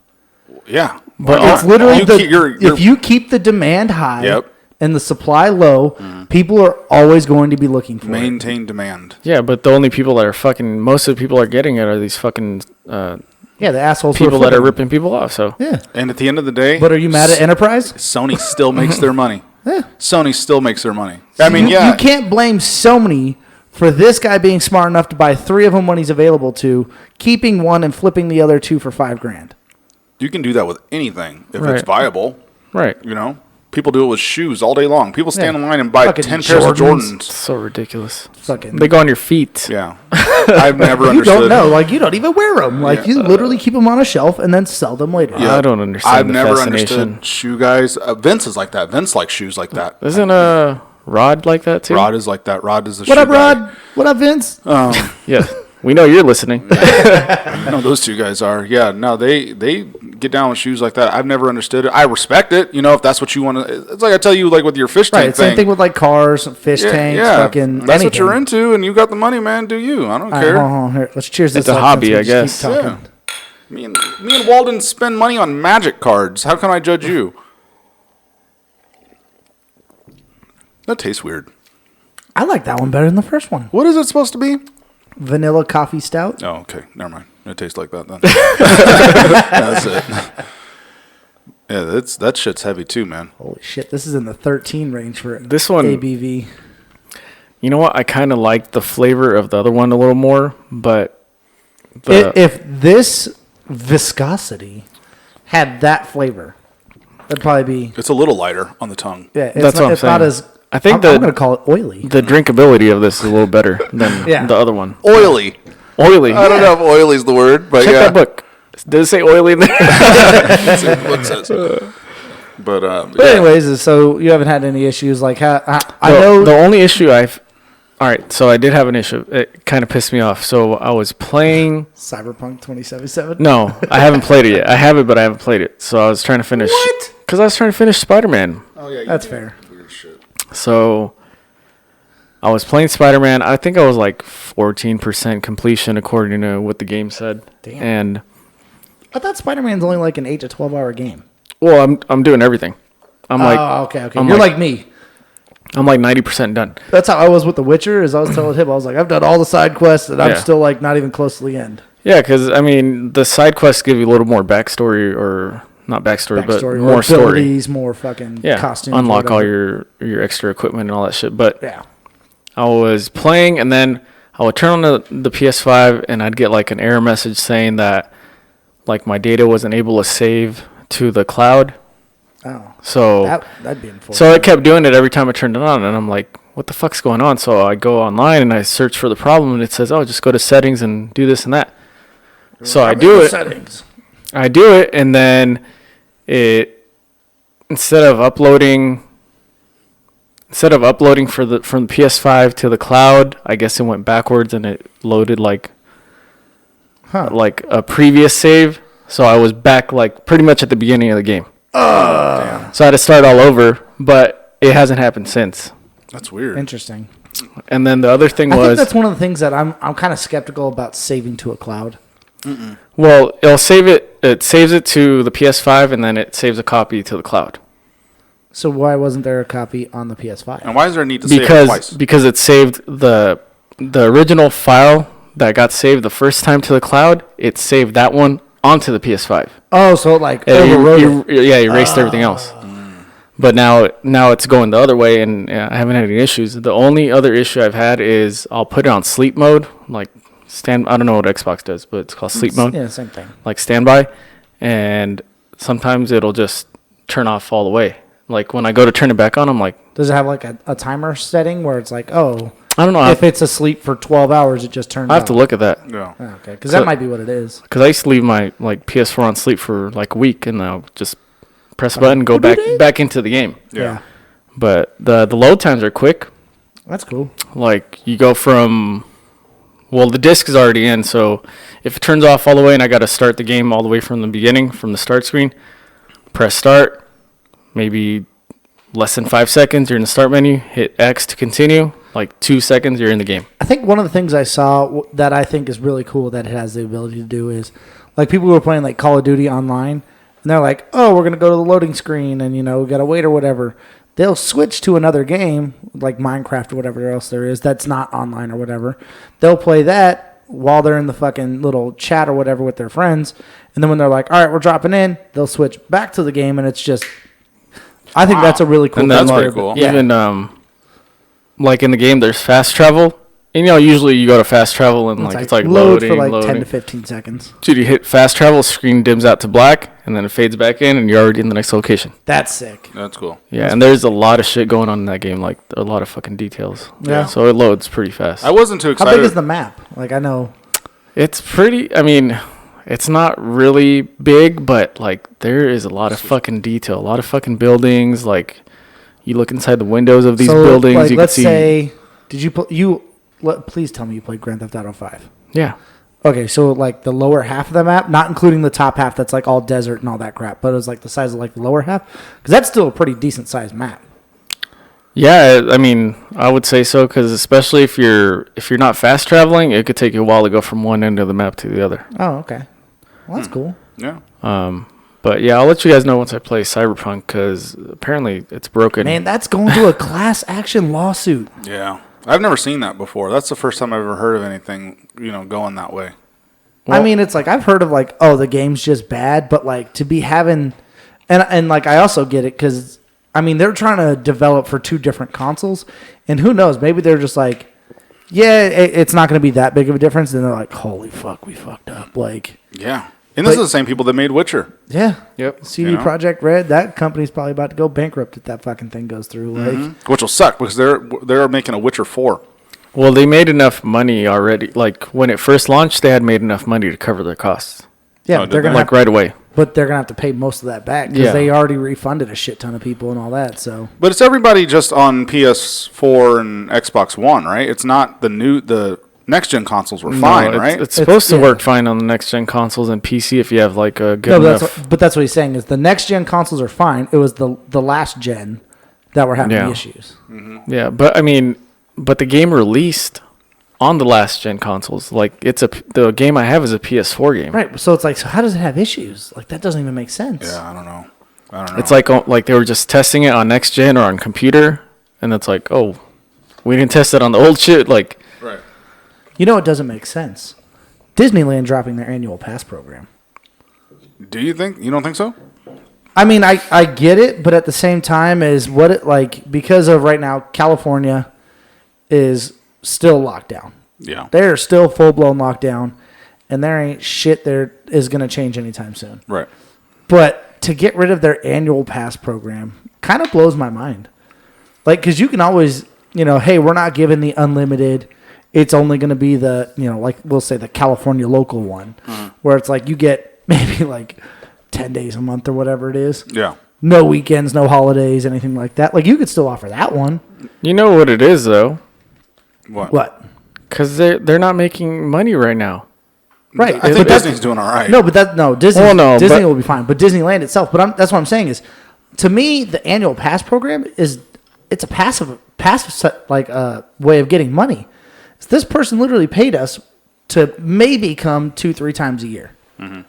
Yeah. But It's literally You keep your- if you keep the demand high Yep. and the supply low, people are always going to be looking for it. maintain demand. Yeah, but the only people that are most of the people that are getting it are these fucking Yeah, the assholes who people that are flipping. ripping people off. So Yeah, And at the end of the day, but are you mad at Enterprise? Sony still makes their money. Yeah. Sony still makes their money. I mean, you, yeah. you can't blame Sony for this guy being smart enough to buy 3 of them when he's available to, keeping one and flipping the other 2 for $5,000. You can do that with anything if Right. it's viable. right, You know, people do it with shoes all day long. People stand Yeah. in line and buy Fucking 10 pairs of Jordans. Jordans. so ridiculous. Fucking, They go on your feet. Yeah, I've never you understood. don't know, like you don't even wear them. Like you literally keep them on a shelf and then sell them later. I don't understand. I've the never fascination. understood shoe guys. Vince is like that. Vince likes shoes like that. Isn't Rod like that too? Rod is like that. Rod is the What shoe up, guy. Rod? What up, Vince? Yeah, we know you're listening. I know those two guys are. Yeah, no, they get down with shoes like that. I've never understood it. I respect it. You know, if that's what you want to. It's like I tell you, like with your fish tank Right, same thing with like cars, fish yeah, tanks, yeah. fucking That's anything. what you're into, and you got the money, man. Do you? I don't All right, care. hold on, here. Let's cheers this It's a up hobby, since we I just keep guess. talking. Yeah. Me and Walden spend money on magic cards. How can I judge you? That tastes weird. I like that one better than the first one. What is it supposed to be? Vanilla coffee stout. Oh, okay. Never mind. It tastes like that then. That's it. Yeah, that shit's heavy too, man. Holy shit, this is in the 13 range for This one- ABV. You know what? I kind of like the flavor of the other one a little more, but If this viscosity had that flavor, it'd probably be It's a little lighter on the tongue. yeah. It's That's not, what I'm it's not saying. as. I think I'm the- going to call it oily. the drinkability of this is a little better than Yeah. the other one. Oily. Oily. I don't know if oily is the word, but Check yeah. that book. Does it say oily in there? That's what the book says. But anyways, so you haven't had any issues like how I the know. the only issue I've All right, so I did have an issue. It kind of pissed me off. So I was playing. Cyberpunk 2077. No, I haven't played it yet. I have it, but I haven't played it. So I was trying to finish. What? Because I was trying to finish Spider-Man. Oh yeah, That's fair. Weird shit. So I was playing Spider-Man. I think I was like 14% completion according to what the game said. Damn. And I thought Spider-Man's only like an 8 to 12 hour game. well, I'm doing everything. I'm like Okay. I'm You're like- like me. I'm like 90% done. That's how I was with The Witcher. As I was telling him, I was like, I've done all the side quests, and I'm Yeah. still like not even close to the end. Yeah, because I mean the side quests give you a little more backstory, or not backstory, but Backstory, more story. abilities, more fucking Yeah, costumes. unlock all whatever. your extra equipment and all that shit. But Yeah. I was playing, and then I would turn on the PS5, and I'd get like an error message saying that like my data wasn't able to save to the cloud. Oh, So that'd be unfortunate. so I kept doing it every time I turned it on, and I'm like, what the fuck's going on? So I go online and I search for the problem, and it says, oh, just go to settings and do this and that. So I do it. Settings. I do it, and then it instead of uploading from the PS5 to the cloud, I guess it went backwards and it loaded like a previous save. So I was back like pretty much at the beginning of the game. So I had to start all over, but it hasn't happened since. That's weird. Interesting. And then the other thing I think was, that's one of the things that I'm kind of skeptical about saving to a cloud. well, it'll save it. It saves it to the PS5, and then it saves a copy to the cloud. So why wasn't there a copy on the PS5? And why is there a need to save it twice? Because it saved the original file that got saved the first time to the cloud. It saved that one onto the PS5. Oh, so like Yeah, overrode it. erased everything else. But now it's going the other way, and I haven't had any issues. The only other issue I've had is I'll put it on sleep mode, like I don't know what Xbox does, but it's called sleep mode, Yeah, same thing. like standby, and sometimes it'll just turn off all the way. Like when I go to turn it back on, I'm like, Does it have like a timer setting where it's like, oh, I don't know. if it's asleep for 12 hours, it just turns I have to off? look at that. Yeah. Oh, okay, because So- that might be what it is. Because I used to leave my like PS4 on sleep for like a week, and I'll just press a button, go back into the game. Yeah. But the load times are quick. That's cool. Like you go from, well, the disc is already in, so if it turns off all the way and I got to start the game all the way from the beginning, from the start screen, press start, maybe less than 5 seconds, you're in the start menu, hit X to continue, like 2 seconds, you're in the game. I think one of the things I saw that I think is really cool that it has the ability to do is, like, people who are playing like Call of Duty online, and they're like, oh, we're going to go to the loading screen and, we got to wait or whatever. They'll switch to another game, like Minecraft or whatever else there is that's not online or whatever. They'll play that while they're in the fucking little chat or whatever with their friends. And then when they're like, all right, we're dropping in, they'll switch back to the game, and it's just, I think that's a really cool And thing. that's then, pretty cool. Yeah. Even like in the game, there's fast travel. And usually you go to fast travel and it's like load loading, for like loading. 10 to 15 seconds. Dude, you hit fast travel, screen dims out to black, and then it fades back in, and you're already in the next location. That's sick. That's cool. Yeah, and there's a lot of shit going on in that game, like a lot of fucking details. Yeah. So it loads pretty fast. I wasn't too How excited. big is the map? Like, I know. It's pretty, I mean, it's not really big, but like there is a lot of fucking detail, a lot of fucking buildings. Like you look inside the windows of these buildings, like, you can let's see. say, did you please tell me you played Grand Theft Auto 5. Yeah. Okay, so like the lower half of the map, not including the top half that's like all desert and all that crap, but it was like the size of like the lower half, because that's still a pretty decent sized map. Yeah, I mean, I would say so, because especially if you're not fast traveling, it could take you a while to go from one end of the map to the other. Oh, okay. Well, that's cool. Yeah. But yeah, I'll let you guys know once I play Cyberpunk, because apparently it's broken. Man, that's going to a class action lawsuit. Yeah. I've never seen that before. That's the first time I've ever heard of anything, going that way. I mean, it's like I've heard of like, oh, the game's just bad, but like to be having, and like I also get it because I mean they're trying to develop for two different consoles, and who knows, maybe they're just like, yeah, it's not going to be that big of a difference, and they're like, holy fuck, we fucked up, like, Yeah. And this is the same people that made Witcher. yeah, Yep. CD Projekt Red, that company's probably about to go bankrupt if that fucking thing goes through, like, Which will suck because they're making a Witcher 4. Well, they made enough money already. Like when it first launched, they had made enough money to cover their costs. yeah, Oh, did they're they? gonna Like right away. But they're gonna have to pay most of that back because they already refunded a shit ton of people and all that. So, But it's everybody just on PS4 and Xbox One, right? It's not the next gen consoles were fine, right? It's supposed to work fine on the next gen consoles and PC if you have like a good enough. But that's what he's saying is the next gen consoles are fine. It was the last gen that were having the issues. Mm-hmm. Yeah, but I mean, the game released on the last gen consoles. Like the game I have is a PS4 game. Right. So it's like, so how does it have issues? Like that doesn't even make sense. Yeah, I don't know. It's like they were just testing it on next gen or on computer, and it's like, oh, we didn't test it on the old shit. Like, right. You know, it doesn't make sense. Disneyland dropping their annual pass program. Do you think? You don't think so? I mean, I get it, but at the same time, is what it like because of right now, California is still locked down. Yeah. They're still full blown lockdown, and there ain't shit there is going to change anytime soon. Right. But to get rid of their annual pass program kind of blows my mind. Like, because you can always, hey, we're not giving the unlimited. It's only going to be the, like we'll say the California local one, where it's like you get maybe like 10 days a month or whatever it is. Yeah. No weekends, no holidays, anything like that. Like, you could still offer that one. you know what it is though? What? Because they're not making money right now. Right. I think Disney's doing all right. No, but Disney. Well, no, Disney but- will be fine. But Disneyland itself. But that's what I'm saying is, to me, the annual pass program it's a passive way of getting money. So this person literally paid us to maybe come 2-3 times a year. Mm-hmm.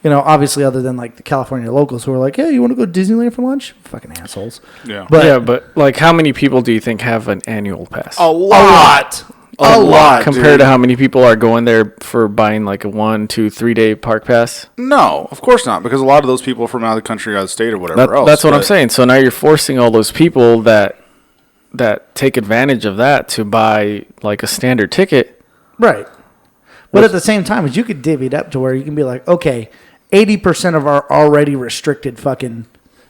Obviously, other than like the California locals who are like, "Hey, you want to go to Disneyland for lunch?" Fucking assholes. Yeah. But like, how many people do you think have an annual pass? A lot. A lot. Compared to how many people are going there for buying like a 1, 2, 3 day park pass? No, of course not, because a lot of those people are from out of the country, out of the state, or whatever else. That's what I'm saying. So now you're forcing all those people that take advantage of that to buy like a standard ticket. Right. But at the same time, is you could divvy it up to where you can be like, okay, 80% of our already restricted fucking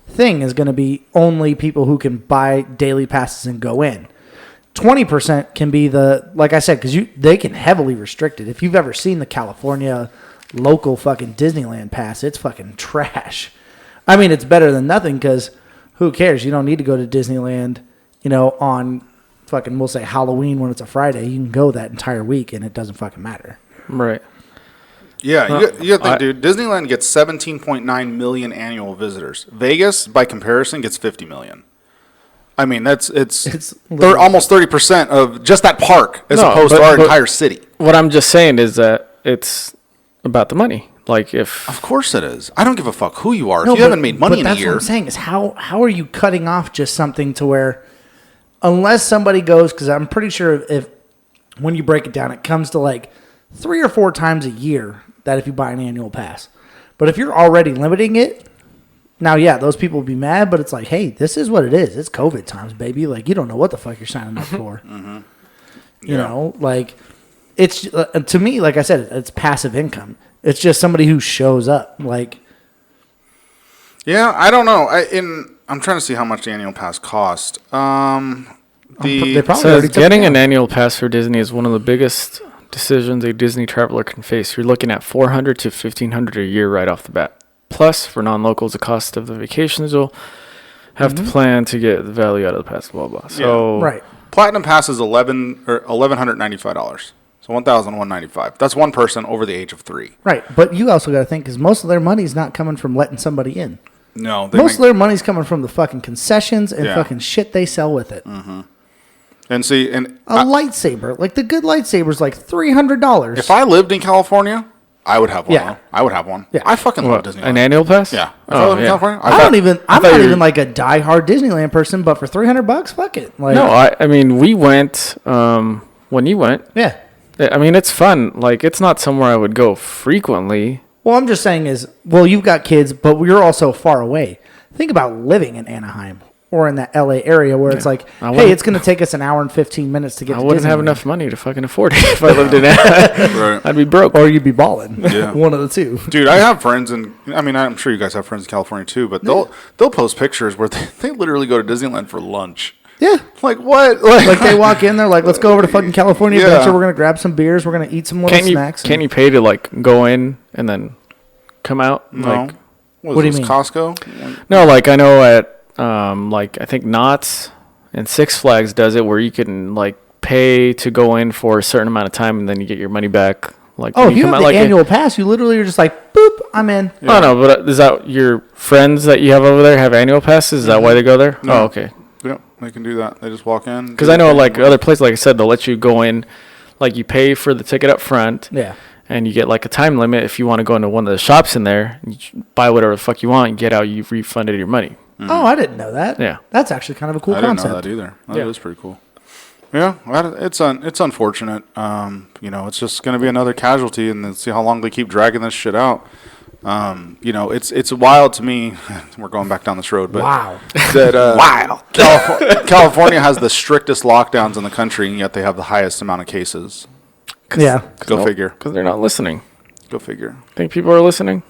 thing is going to be only people who can buy daily passes and go in. 20% can be like I said, because they can heavily restrict it. If you've ever seen the California local fucking Disneyland pass, it's fucking trash. I mean, it's better than nothing because who cares? You don't need to go to Disneyland, on fucking, we'll say Halloween when it's a Friday. You can go that entire week and it doesn't fucking matter. Right. Yeah, you got to think, dude. Disneyland gets 17.9 million annual visitors. Vegas, by comparison, gets 50 million. I mean, it's almost 30% of just that park as opposed to our entire city. What I'm just saying is that it's about the money. Like Of course it is. I don't give a fuck who you are. If you haven't made money in a year. That's what I'm saying is how are you cutting off just something to where, unless somebody goes, because I'm pretty sure if when you break it down, it comes to like 3 or 4 times a year that if you buy an annual pass. But if you're already limiting it, now, yeah, those people will be mad, but it's like, hey, this is what it is. It's COVID times, baby. Like, you don't know what the fuck you're signing up for. Mm-hmm. You know, like, it's, to me, like I said, it's passive income. It's just somebody who shows up. Like, yeah, I don't know. I'm trying to see how much the annual pass cost. they probably says already took getting it an down. annual pass for Disney is one of the biggest decisions a Disney traveler can face. You're looking at $400 to $1,500 a year right off the bat. Plus, for non-locals, the cost of the vacations will have to plan to get the value out of the pass, blah, blah. So, Right. Platinum pass is $1,195. So $1,195. That's one person over the age of 3. Right. But you also got to think, because most of their money's not coming from letting somebody in. No, Most of their money's coming from the fucking concessions and fucking shit they sell with it. and see, A lightsaber, like the good lightsaber's like $300. if I lived in California, I would have one. Yeah. Though. I would have one. Yeah. I fucking love what, Disneyland. an annual pass? Yeah. If I lived in California, I'm not even like a diehard Disneyland person, but for $300, fuck it. Like, No, I mean, we went when you went. yeah. I mean, it's fun. Like, it's not somewhere I would go frequently. Well, I'm just saying is, well, you've got kids, but you're also far away. Think about living in Anaheim or in that LA area where it's like, hey, it's going to take us an hour and 15 minutes to get I to wouldn't have Disneyland. enough money to fucking afford it if I lived in that. Right. I'd be broke. Or you'd be balling. Yeah. One of the two. Dude, I have friends, and I mean, I'm sure you guys have friends in California too, but they'll post pictures where they literally go to Disneyland for lunch. Yeah. Like what? Like they walk in, they're like, let's go over to fucking California Yeah. Adventure. We're going to grab some beers. We're going to eat some little snacks. Can you pay to like go in and then come out? No. Like, What do you this, mean? Costco? No, like I know at like I think Knott's and Six Flags does it where you can like pay to go in for a certain amount of time and then you get your money back. Like Oh, when if you come have out, the like annual pass, you literally are just like, boop, I'm in. Oh no, but is that your friends that you have over there have annual passes? Is that why they go there? No. Oh, okay. Yep, they can do that. They just walk in. Because I know like other places, like I said, they'll let you go in, like you pay for the ticket up front. Yeah. And you get like a time limit if you want to go into one of the shops in there, you buy whatever the fuck you want, and get out, you've refunded your money. Mm-hmm. Oh, I didn't know that. Yeah. That's actually kind of a cool I didn't concept. know that either. That Yeah. is pretty cool. Yeah, it's unfortunate. It's just going to be another casualty, and let's see how long they keep dragging this shit out. It's wild to me. We're going back down this road, but Wow. that California has the strictest lockdowns in the country, and yet they have the highest amount of cases. Yeah. Go figure. Because they're not listening. Go figure. Think people are listening?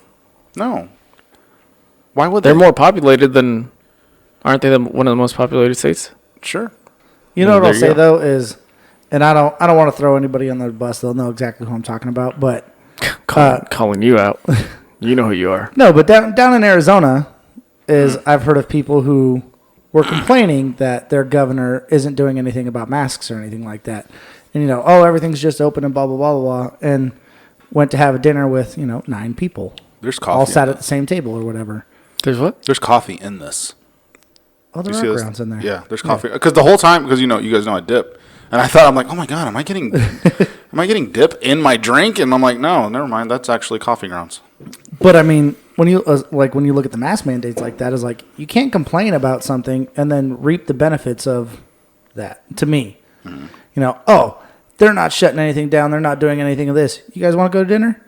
No. Why would They're they? more populated than, aren't they one of the most populated states? Sure. You know what There I'll you say go. though is, and I don't want to throw anybody on the bus. They'll know exactly who I'm talking about. But Calling you out. You know who you are. no, but down in Arizona, I've heard of people who were complaining that their governor isn't doing anything about masks or anything like that, and everything's just open and blah blah blah blah blah, and went to have a dinner with 9 people, There's coffee. all sat in at the same table or whatever. There's what? There's coffee in this. Oh, there You see are this? grounds in there. Yeah, there's coffee. Because the whole time, because you guys know I dip, and I thought, I'm like, oh my god, am I getting dip in my drink? And I'm like, no, never mind. That's actually coffee grounds. But I mean, when you look at the mask mandates like that, is like you can't complain about something and then reap the benefits of that. To me, they're not shutting anything down. They're not doing anything of this. You guys want to go to dinner?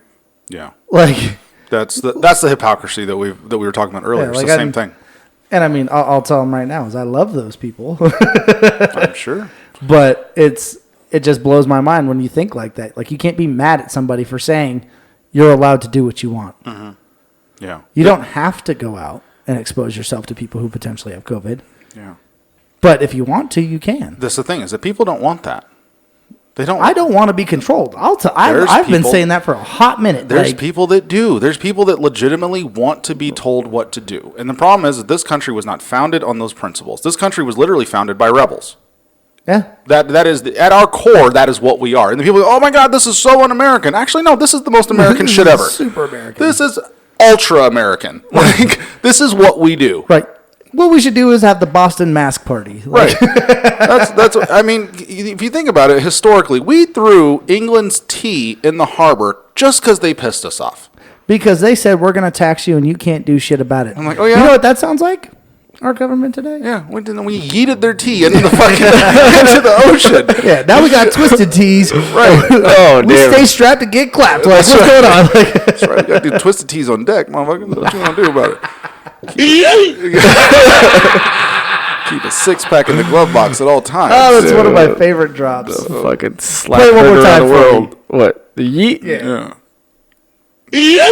Yeah, Like, that's the hypocrisy that we were talking about earlier. Yeah, It's like the same thing. and I mean, I'll tell them right now is I love those people, I'm sure. but it just blows my mind when you think like that. Like you can't be mad at somebody for saying you're allowed to do what you want. Yeah. You don't have to go out and expose yourself to people who potentially have COVID. Yeah. But if you want to, you can. That's the thing is that people don't want that. They don't. I don't want to be controlled. I've been people- saying that for a hot minute. There's Like, people that do. There's people that legitimately want to be told what to do. And the problem is that this country was not founded on those principles. This country was literally founded by rebels. yeah. That is at our core. That is what we are. And the people go, "Oh my God, this is so un-American." Actually, no. This is the most American This shit is ever. super American. This is ultra American. Like this is what we do. Right. What we should do is have the Boston mask party. Like, Right. That's. I mean, if you think about it, historically, we threw England's tea in the harbor just because they pissed us off. because they said we're going to tax you and you can't do shit about it. I'm like, oh, yeah? You know what that sounds like? Our government today. Yeah, we yeeted their tea into the fucking into the ocean. Yeah. Now we got twisted tees. Right. Oh, We damn. stay strapped to get clapped. Like, what's going on? Like, That's right. You got to do twisted teas on deck, motherfucker. What you gonna do about it? Keep a 6-pack in the glove box at all times. oh, that's one of my favorite drops. Fucking slap Play it one more around time the for world. What? The yeet? Yeah. Yeah.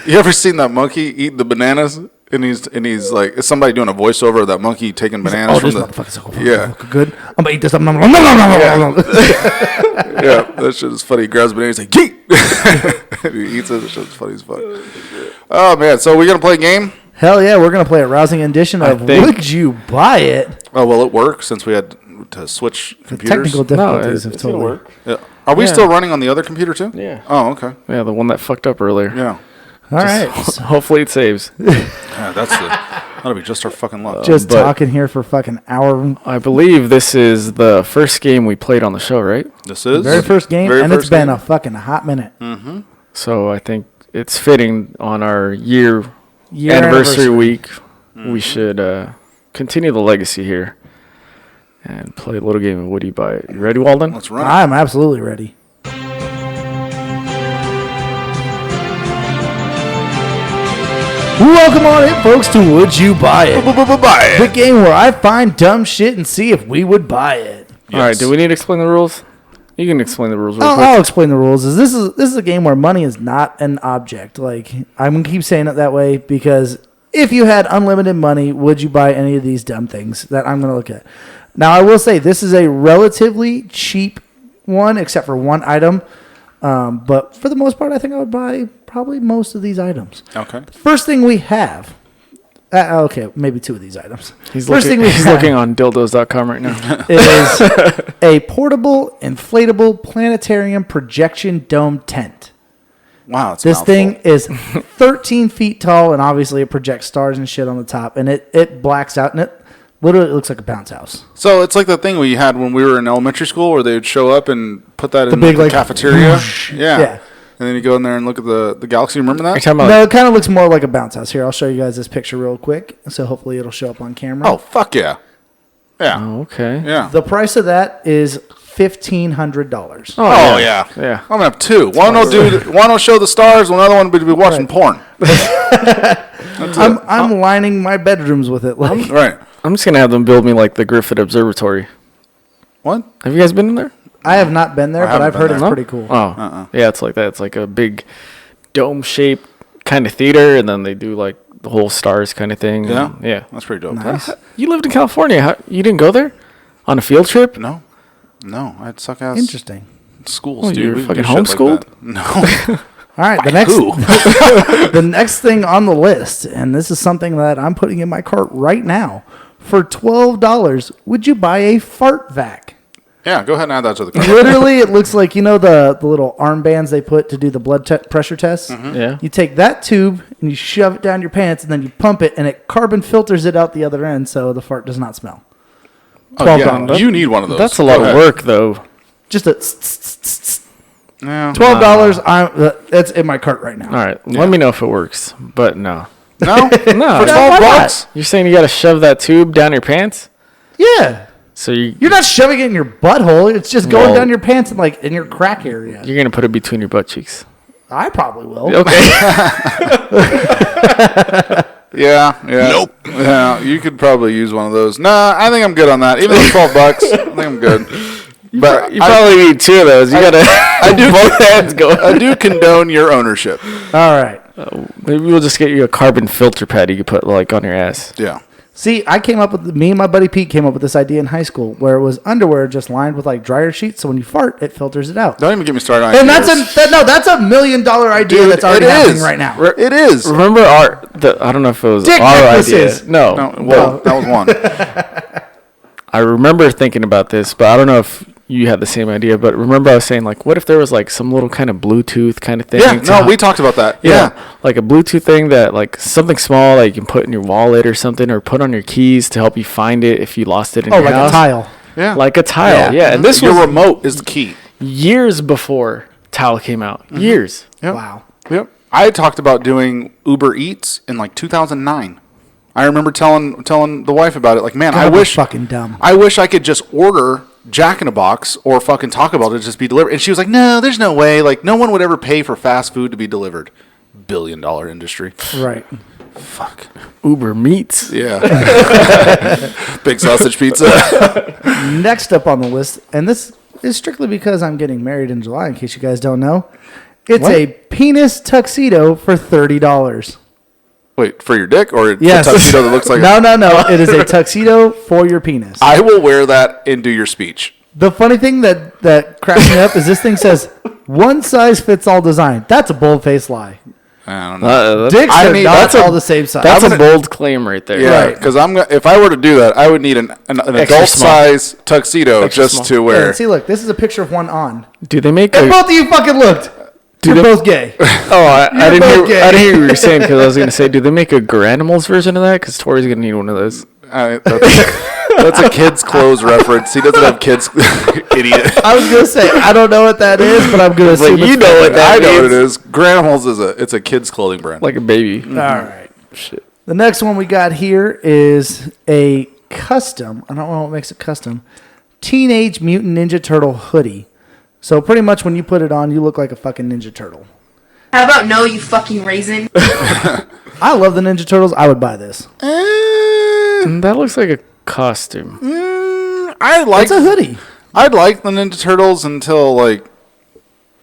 You ever seen that monkey eat the bananas? And he's like, is somebody doing a voiceover of that monkey taking bananas Oh, from this the? motherfucker's so Yeah. good. I'm gonna eat this. Yeah, that shit is funny. He grabs bananas, he's like, yeet! And he eats it. That shit's funny as fuck. Oh man, so we're gonna play a game. Hell yeah, we're gonna play a rousing edition of think- Would You Buy It? Oh well, it worked since we had to switch The computers. technical difficulties have it's gonna totally. work. Yeah. Are we Yeah. still running on the other computer too? Yeah. Oh okay. Yeah, the one that fucked up earlier. Yeah. All right, Hopefully it saves. Yeah, that'll be just our fucking luck. just but- talking here for fucking hour. I believe this is the first game we played on the show, right? This is Very first game, Very and it's first been game. a fucking hot minute. So I think it's fitting on our year Anniversary. week. We should continue the legacy here and play a little game of Would You Buy It? You ready, Walden? Let's run. I'm absolutely ready. Welcome on in, folks, to Would You Buy It? Buy The it. game where I find dumb shit and see if we would buy it. All right. Do we need to explain the rules? You can explain the rules real I'll, quick. I'll explain the rules. This is a game where money is not an object. Like, I'm gonna keep saying it that way because if you had unlimited money, would you buy any of these dumb things that I'm gonna look at? Now, I will say this is a relatively cheap one, except for one item. But for the most part, I think I would buy probably most of these items. Okay. First thing we have, okay, maybe 2 of these items. He's First looking, thing we he's have looking on dildos.com right now. is a portable, inflatable planetarium projection dome tent. Wow. It's This thing is 13 feet tall, and obviously it projects stars and shit on the top, and it blacks out, and it literally looks like a bounce house. So it's like the thing we had when we were in elementary school where they would show up and put that in big, the like, cafeteria. whoosh. Yeah. Yeah. And then you go in there and look at the galaxy. Remember Are you that? talking about No, it kind of looks more like a bounce house. Here, I'll show you guys this picture real quick, so hopefully it'll show up on camera. Oh, fuck yeah. Yeah. Oh, okay. Yeah. The price of that is $1,500. Oh, yeah. Yeah. I'm gonna have 2. One will show the stars. One other one will be watching porn. I'm lining my bedrooms with it. Like, Right. I'm just going to have them build me like the Griffith Observatory. What? Have you guys been in there? I have not been there, I but haven't I've been heard there. it's No? pretty cool. Oh, yeah, it's like that. It's like a big dome-shaped kind of theater, and then they do like the whole stars kind of thing. Yeah. and- yeah. That's pretty dope. Nice. You lived in California. You didn't go there on a field trip? No. No. I had suck ass Interesting. schools, Oh, dude. you were We didn't do fucking shit like homeschooled? that. No. All right, the next Who? the next thing on the list, and this is something that I'm putting in my cart right now. For $12, would you buy a fart vac? Yeah, go ahead and add that to the cart. Literally, it looks like, the little armbands they put to do the blood pressure tests. Yeah. You take that tube and you shove it down your pants, and then you pump it, and it carbon filters it out the other end, so the fart does not smell. Oh, $12. yeah. You need one of those. That's a lot Go of ahead. work, though. Just a Yeah. $12. That's in my cart right now. All right. Yeah. Let me know if it works. But no. No? No. For why 12 not? bucks? You're saying you got to shove that tube down your pants? Yeah. So You're not shoving it in your butthole. It's just going Well- down your pants and like in your crack area. you're going to put it between your butt cheeks. I probably will. Okay. Yeah. Nope. Yeah, you could probably use one of those. Nah, I think I'm good on that. Even though it's 12 bucks, I think I'm good. But You probably need 2 of those. You got to I do both hands going. I do condone your ownership. All right. Maybe we'll just get you a carbon filter pad you could put like on your ass. Yeah. See, me and my buddy Pete came up with this idea in high school where it was underwear just lined with like dryer sheets, so when you fart, it filters it out. Don't even get me started on And ideas. that's $1 million idea Dude, that's already it happening is. right now. It is. Remember I don't know if it was Dick our necklaces. idea. No. No, Well, that was one. I remember thinking about this, but I don't know if you had the same idea. But remember I was saying, like, what if there was like some little kind of Bluetooth kind of thing? Yeah, to no, help- we talked about that. Yeah. like a Bluetooth thing that like something small that you can put in your wallet or something, or put on your keys to help you find it if you lost it in Oh, your like house. a tile. Yeah. Like a tile, yeah. And this Your was remote is the key. years before tile came out. Years. Yep. Wow. Yep. I had talked about doing Uber Eats in like 2009. I remember telling the wife about it. Like, man, God, I we're wish fucking dumb. I wish I could just order Jack in a Box or fucking Taco Bell to just be delivered. And she was like, "No, there's no way. Like, no one would ever pay for fast food to be delivered. $1 billion industry. Right. Fuck. Uber Meats. Yeah. Big sausage pizza. Next up on the list, and this is strictly because I'm getting married in July, in case you guys don't know. It's What? a penis tuxedo for $30. Wait, for your dick or Yes. a tuxedo that looks like No. It is a tuxedo for your penis. I will wear that and do your speech. The funny thing that cracks me up is this thing says one size fits all design. That's a bold-faced lie. I don't know. Dicks I are mean, not that's all the same size. That's I'm a gonna- bold claim right there. Yeah, Right. because if I were to do that, I would need an adult small. size tuxedo Extra just small. to wear. Yeah, see, look, this is a picture of one on. Do they make And a? both of you fucking looked. Do You're they- both gay. Oh, I You're didn't both hear. gay. I didn't hear what you were saying because I was gonna say, do they make a Granimals version of that? Because Tori's gonna need one of those. That's a kid's clothes reference. He doesn't have kids. Idiot. I was gonna say I don't know what that is, but I'm gonna assume you it's know what that I know what it means. is. Granimals is a kid's clothing brand. Like a baby. All right. Shit. The next one we got here is a custom. I don't know what makes it custom. Teenage Mutant Ninja Turtle hoodie. So pretty much when you put it on, you look like a fucking Ninja Turtle. How about no, you fucking raisin? I love the Ninja Turtles. I would buy this. That looks like a costume. I like It's a hoodie. I'd like the Ninja Turtles until like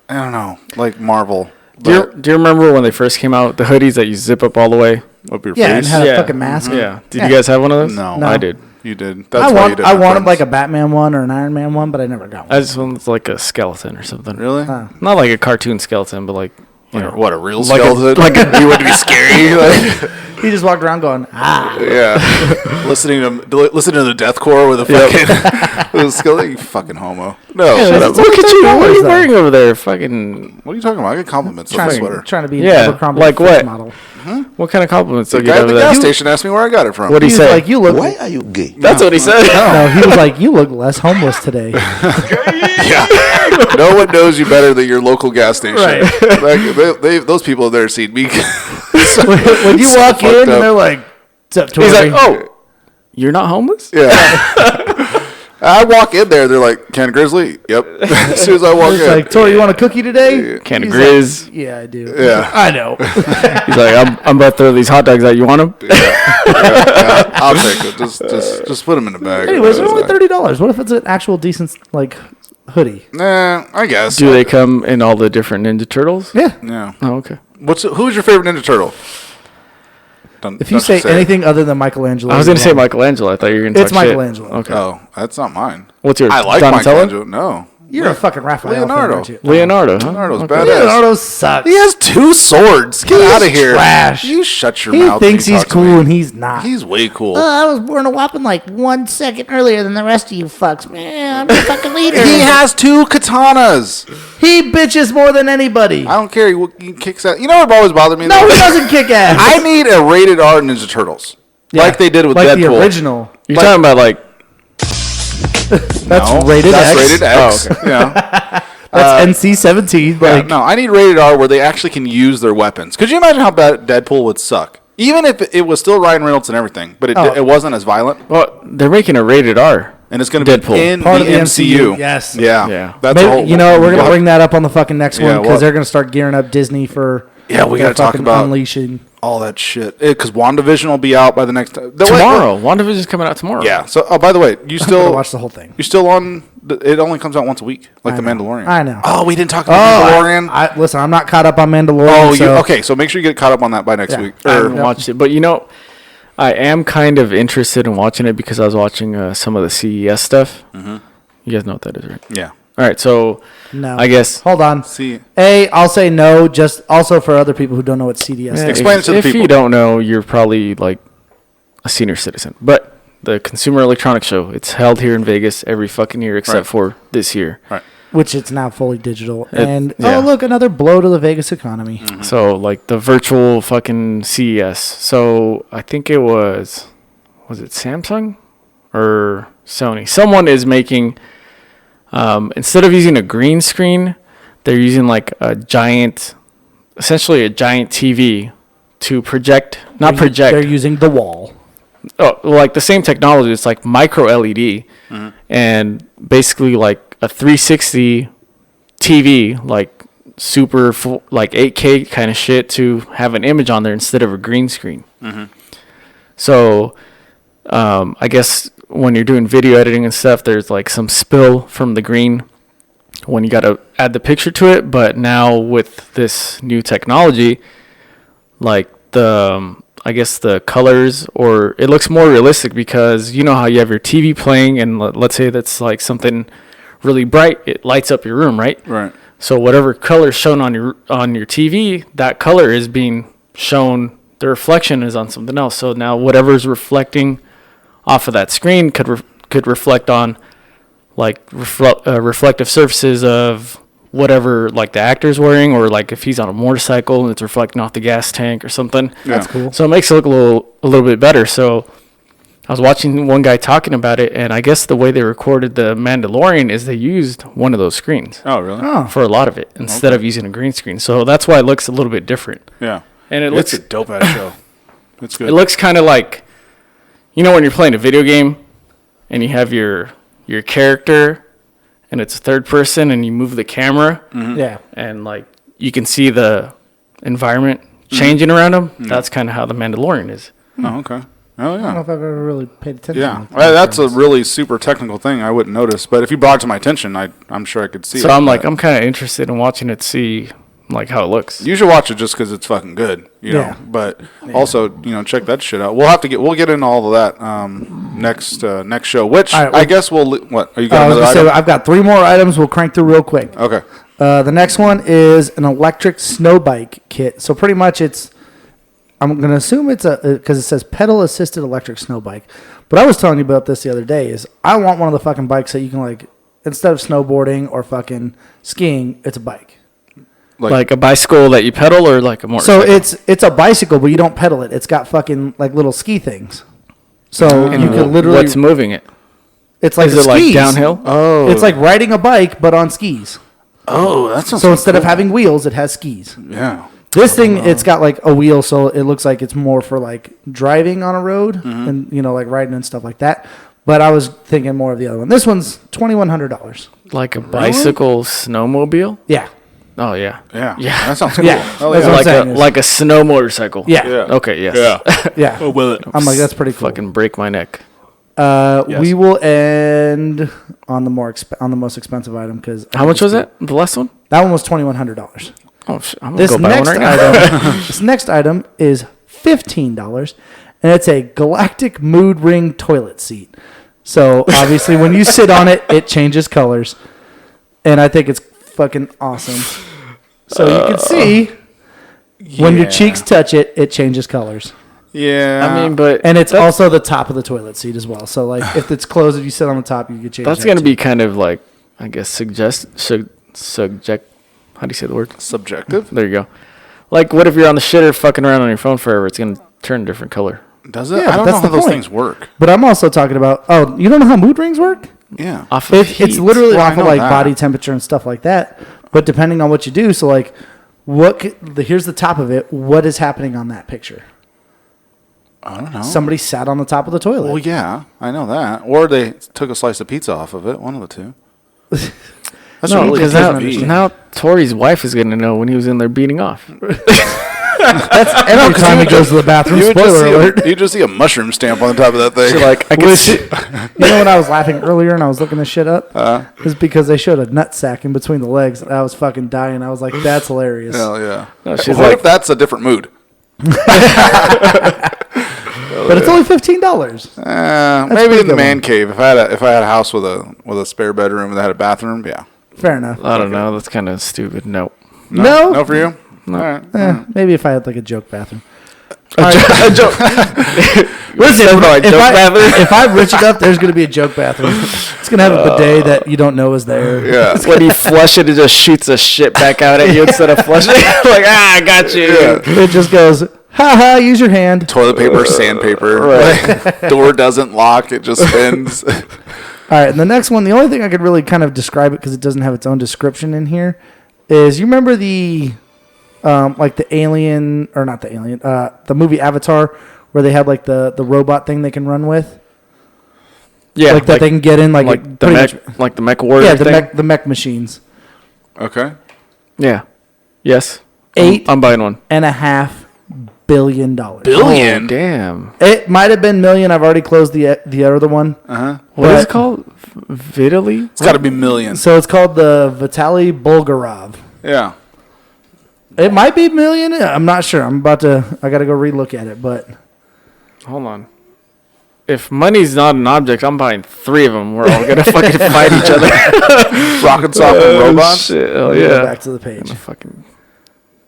I don't know, like Marvel. Do you remember when they first came out? The hoodies that you zip up all the way. Up your Yeah, and face. had a fucking mask. Yeah. Did Yeah. you guys have one of those? No. No. I did. You did. That's why you did. I my wanted like friends. a Batman one or an Iron Man one, but I never got one. I just wanted like a skeleton or something. Really? Not like a cartoon skeleton, but like What, a real Like skeleton? You wouldn't be scary? Like, He just walked around going, ah. yeah. listening to the deathcore with a fucking with a skeleton. You fucking homo. No, shut up. Look at you. What are you though. wearing over there? Fucking. What are you talking about? I get compliments on the sweater. Trying to be an Yeah, Abercrombie like Fitch what? model. What kind of compliments The did you guy get at the over there? gas station asked me where I got it from. What did He he was say? like, you look. Why are you gay? That's what he said. No, he was like, you look less homeless today. Yeah. No one knows you better than your local gas station. Right. Like, those people have never seen me. When you So walk in fucked and up. they're like, "What's up, He's Tori?" like, oh, you're not homeless? Yeah. I walk in there, they're like, Can of Grizzly? Yep. As soon as I walk It's in. like, Tori, you want a cookie today? Can of He's Grizz. like, yeah, I do. Yeah. I know. He's like, I'm about to throw these hot dogs out. You want them? Yeah, I'll take it. Just put them in the bag. Anyways, they're only $30. What if it's an actual decent like hoodie? Nah, I guess. Do they come in all the different Ninja Turtles? Yeah. Yeah. Oh, okay. Who's your favorite Ninja Turtle? If you say anything other than Michelangelo, I was going to say you're wrong. Michelangelo. I thought you were going to It's talk shit. Michelangelo. Okay. Oh, that's not mine. What's yours? I like Donatello? Michelangelo. No. You're a fucking Raphael fan, Leonardo. aren't you? Leonardo, huh? Leonardo's Okay. badass. Leonardo sucks. He has 2 swords. Get He's out of here. trash. You shut your He mouth. when thinks you he's talk to me. cool and he's not. He's way cool. I was born a whopping like 1 second earlier than the rest of you fucks. Man, I'm the fucking leader. He has 2 katanas. He bitches more than anybody. I don't care. He kicks out. You know what always bothered me? No, though? he doesn't kick ass. I need a rated R Ninja Turtles. Yeah, Like they did with like Deadpool. the original. You're talking about like That's rated that's X. rated X. Yeah. That's NC-17. Yeah, Like, no, I need rated R where they actually can use their weapons. Could you imagine how bad Deadpool would suck? Even if it was still Ryan Reynolds and everything, but it wasn't as violent. well, they're making a rated R. And it's going to be Deadpool. in Part the of the MCU. MCU, yes. Yeah. Yeah. That's maybe, a whole, you know, we're gonna we'll- bring that up on the fucking next Yeah, one because well- they're gonna start gearing up Disney for. Yeah, we their gotta talk fucking about unleashing. all that shit. Because WandaVision will be out by the next Tomorrow. WandaVision's coming out tomorrow. Yeah. So, oh, by the way, you I'm gonna still watch the whole thing. You still on? It only comes out once a week, like The know. Mandalorian. I know. Oh, we didn't talk about Mandalorian. Listen, I'm not caught up on Mandalorian. Oh, so okay. So make sure you get caught up on that by next Yeah. week. I haven't watched it, but you know, I am kind of interested in watching it because I was watching some of the CES stuff. Mm-hmm. You guys know what that is, right? Yeah. All right, so No. I guess Hold on. See. I'll say no, just also for other people who don't know what CDS is. Explain it to the if people. you don't know, you're probably like a senior citizen. But the Consumer Electronics Show, it's held here in Vegas every fucking year except Right. for this year. Right. Which it's now fully digital. And, yeah. oh, look, another blow to the Vegas economy. So like the virtual fucking CES. So I think it was it Samsung or Sony? Someone is making instead of using a green screen, they're using like essentially a giant TV to project, They're using the wall. Oh, like the same technology. It's like micro LED, and basically like a 360 TV, like super full, like 8K kind of shit to have an image on there instead of a green screen. So, I guess when you're doing video editing and stuff, there's like some spill from the green when you got to add the picture to it. But now with this new technology, like I guess the colors, or it looks more realistic because you know how you have your TV playing and let's say that's like something really bright, it lights up your room, right? Right. So whatever color is shown on your TV, that color is being shown, the reflection is on something else. So now whatever's reflecting off of that screen could reflect on like reflective surfaces of whatever like the actor's wearing, or like if he's on a motorcycle and it's reflecting off the gas tank or something. That's cool. So it makes it look a little bit better. So I was watching one guy talking about it, and I guess the way they recorded the Mandalorian is they used one of those screens Oh, really? Oh. for a lot of it instead of using a green screen. So that's why it looks a little bit different. Yeah. And it It's looks a dope ass show. It's good. it looks kind of like, you know, when you're playing a video game and you have your character and it's a third person and you move the camera Yeah. and like you can see the environment changing around them. That's kind of how the Mandalorian is. Oh, okay. Oh, I don't know yeah. if I've ever really paid attention. Yeah. to That's a really super technical thing. I wouldn't notice, but if you brought it to my attention, I'm sure I could see it. So I'm but I'm kind of interested in watching it, see like how it looks. You should watch it just because it's fucking good, you know. Yeah. But also, check that shit out. We'll get into all of that next show. Which All right, I guess what are you I got was another gonna say, item? I've got 3 more items. We'll crank through real quick. Okay. The next one is an electric snow bike kit. So pretty much I'm going to assume it's because it says pedal assisted electric snow bike. But I was telling you about this the other day is I want one of the fucking bikes that you can like, instead of snowboarding or fucking skiing, it's a bike. Like a bicycle that you pedal or like a motorcycle? So it's a bicycle, but you don't pedal it. It's got fucking like little ski things. So you can literally. What's moving it? It's like Is it skis. like downhill? Oh. It's like riding a bike, but on skis. Oh, that sounds So instead of having wheels, it has skis. Yeah. This thing, it's got like a wheel, so it looks like it's more for like driving on a road and like riding and stuff like that. But I was thinking more of the other one. This one's $2,100. Like a bicycle snowmobile? Yeah. Oh, yeah. Yeah. Yeah. That sounds cool. Yeah. Hell That's yeah. what I'm Like saying a, is- like a snow motorcycle? Yeah. Yeah. Okay, yes. Yeah. Yeah. Oh, will it? I'm like, that's pretty cool. Fucking break my neck. Yes. We will end on the most expensive item because How much was it? The last one? that one was $2,100. Oh, shit. I'm going This to go buy one next right now. item, this next item is $15, and it's a galactic mood ring toilet seat. So obviously, when you sit on it, it changes colors, and I think it's fucking awesome. So you can see when your cheeks touch it, it changes colors, Yeah. I mean, but and it's also the top of the toilet seat as well. So like, if it's closed, if you sit on the top, you can change. that's that going to too. be kind of like, I guess, subject. How do you say the word? subjective. There you go. Like, what if you're on the shitter fucking around on your phone forever? It's going to turn a different color. Does it? Yeah, I don't that's know how the those point. things work. But I'm also talking about. Oh, you don't know how mood rings work? Yeah. Off of It's heat. literally Well, I off of know like that. body temperature and stuff like that. But depending on what you do, so like, here's the top of it. What is happening on that picture? I don't know. Somebody sat on the top of the toilet. Well, yeah, I know that. Or they took a slice of pizza off of it. One of the two. That's No, really because doesn't now, understand. now Tori's wife is going to know when he was in there beating off. Every time he goes to the bathroom. Spoiler alert. You just see a mushroom stamp on the top of that thing. So, like, I can Which, see. you know when I was laughing earlier and I was looking this shit up? Is because they showed a nut sack in between the legs. And I was fucking dying. I was like, that's hilarious. Hell yeah. No, she's What like, if that's a different mood? But it's only $15. Maybe pretty in the good man one. cave. If I had a house with a spare bedroom that had a bathroom, yeah. Fair enough. I don't know. That's kind of stupid. No. No? No for you? All right. Maybe if I had like a joke bathroom. A joke. Listen, a joke bathroom? if I'm rich enough, there's going to be a joke bathroom. It's going to have a bidet that you don't know is there. Yeah. When you flush it, it just shoots the shit back out at you instead of flushing it. Like, I got you. Yeah. It just goes, ha ha, use your hand. Toilet paper, sandpaper. Right. Door doesn't lock. It just spins. All right, and the next one, the only thing I could really kind of describe it because it doesn't have its own description in here is you remember the like the alien or not the alien the movie Avatar where they had like the robot thing they can run with, Yeah. like that they can get in like like the pretty mech, much- like the mech warrior yeah, thing. the mech machines. Okay. Yeah. Yes. $8 I'm buying one. and a half billion. Oh, Billion? damn. It might have been million. I've already closed the other one. What is But- it called? Vitally? It's got to be millions. So it's called the Vitaly Bulgarov. Yeah. It might be million. I'm not sure. I got to go relook at it, but Hold on. If money's not an object, I'm buying 3 of them. We're all going to fucking fight each other. Rocket soft robots. Shit. Oh, we'll go yeah. back to the page. Gonna fucking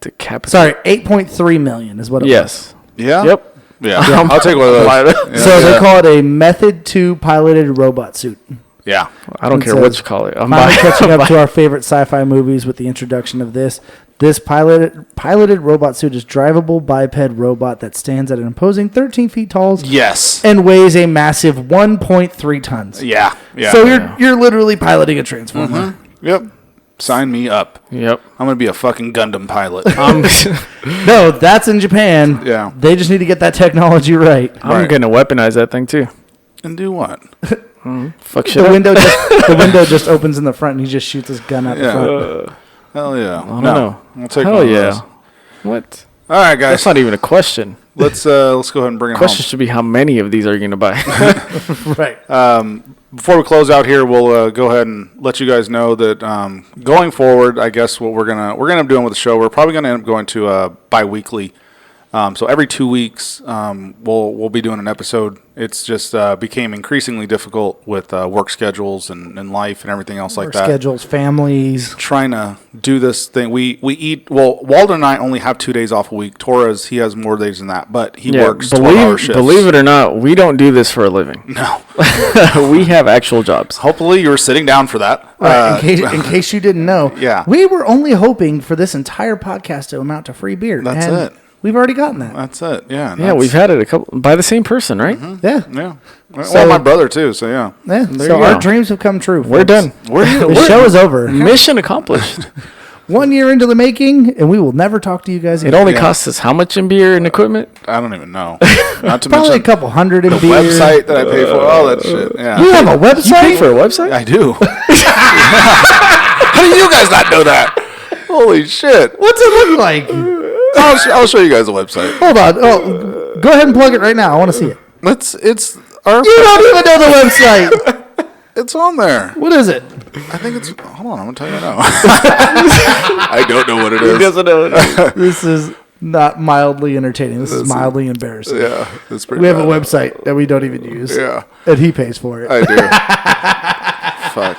decapitate. Sorry, 8.3 million is what it was. Yes. Yeah. Yep. Yeah. I'll take one of those. Yeah. So they call it a Method 2 piloted robot suit. Yeah. I don't It care says, what you call it. I'm Finally buying. catching up to our favorite sci-fi movies with the introduction of this. This piloted robot suit is drivable biped robot that stands at an imposing 13 feet tall Yes. and weighs a massive 1.3 tons. Yeah. Yeah. So you're literally piloting a transformer. Yep. Sign me up. Yep. I'm gonna be a fucking Gundam pilot. No, that's in Japan. Yeah. They just need to get that technology right. I'm Right. going to weaponize that thing, too. And do what? Fuck shit The up. window just opens in the front and he just shoots his gun out the Yeah. front. Hell yeah. I don't know. I'll take Hell one of yeah. those. What? All right, guys. That's not even a question. Let's go ahead and bring it Question should be how many of these are you going to buy? Right. home. Before we close out here, we'll go ahead and let you guys know that going forward, I guess what we're gonna end up doing with the show, we're probably gonna end up going to bi-weekly So every 2 weeks, we'll be doing an episode. It's just became increasingly difficult with work schedules and life and everything else like Work that. schedules, families. Trying to do this thing. We eat. Well, Walden and I only have 2 days off a week. Torres, he has more days than that, but he works 12-hour shifts. Believe it or not, we don't do this for a living. No. We have actual jobs. Hopefully, you were sitting down for that. Right, in case you didn't know. Yeah. We were only hoping for this entire podcast to amount to free beer. That's and it. We've already gotten that. That's it. Yeah. Yeah, we've had it a couple by the same person, right? Yeah. Yeah. Well, So- my brother too. So yeah. Yeah. There So you our go. dreams have come true. We're folks. done. The show is over. Mission accomplished. 1 year into the making, and we will never talk to you guys It again. only Yeah. costs us how much in beer and equipment? I don't even know. Not to Probably a mention couple hundred in the beer. website that I pay for. All that shit. Yeah. You have a You pay website? for a website? I do. How do you guys not know that? Holy shit! What's it look like? I'll show you guys the website. Hold on. Oh, go ahead and plug it right now. I want to see it. It's our. You don't even know the website. It's on there. What is it? I think it's. Hold on, I'm gonna tell you now. I don't know what it is. doesn't know. This is not mildly entertaining. This is mildly embarrassing. Yeah, it's pretty. We have a bad. website that we don't even use. Yeah, And he pays for it. I do. Fuck.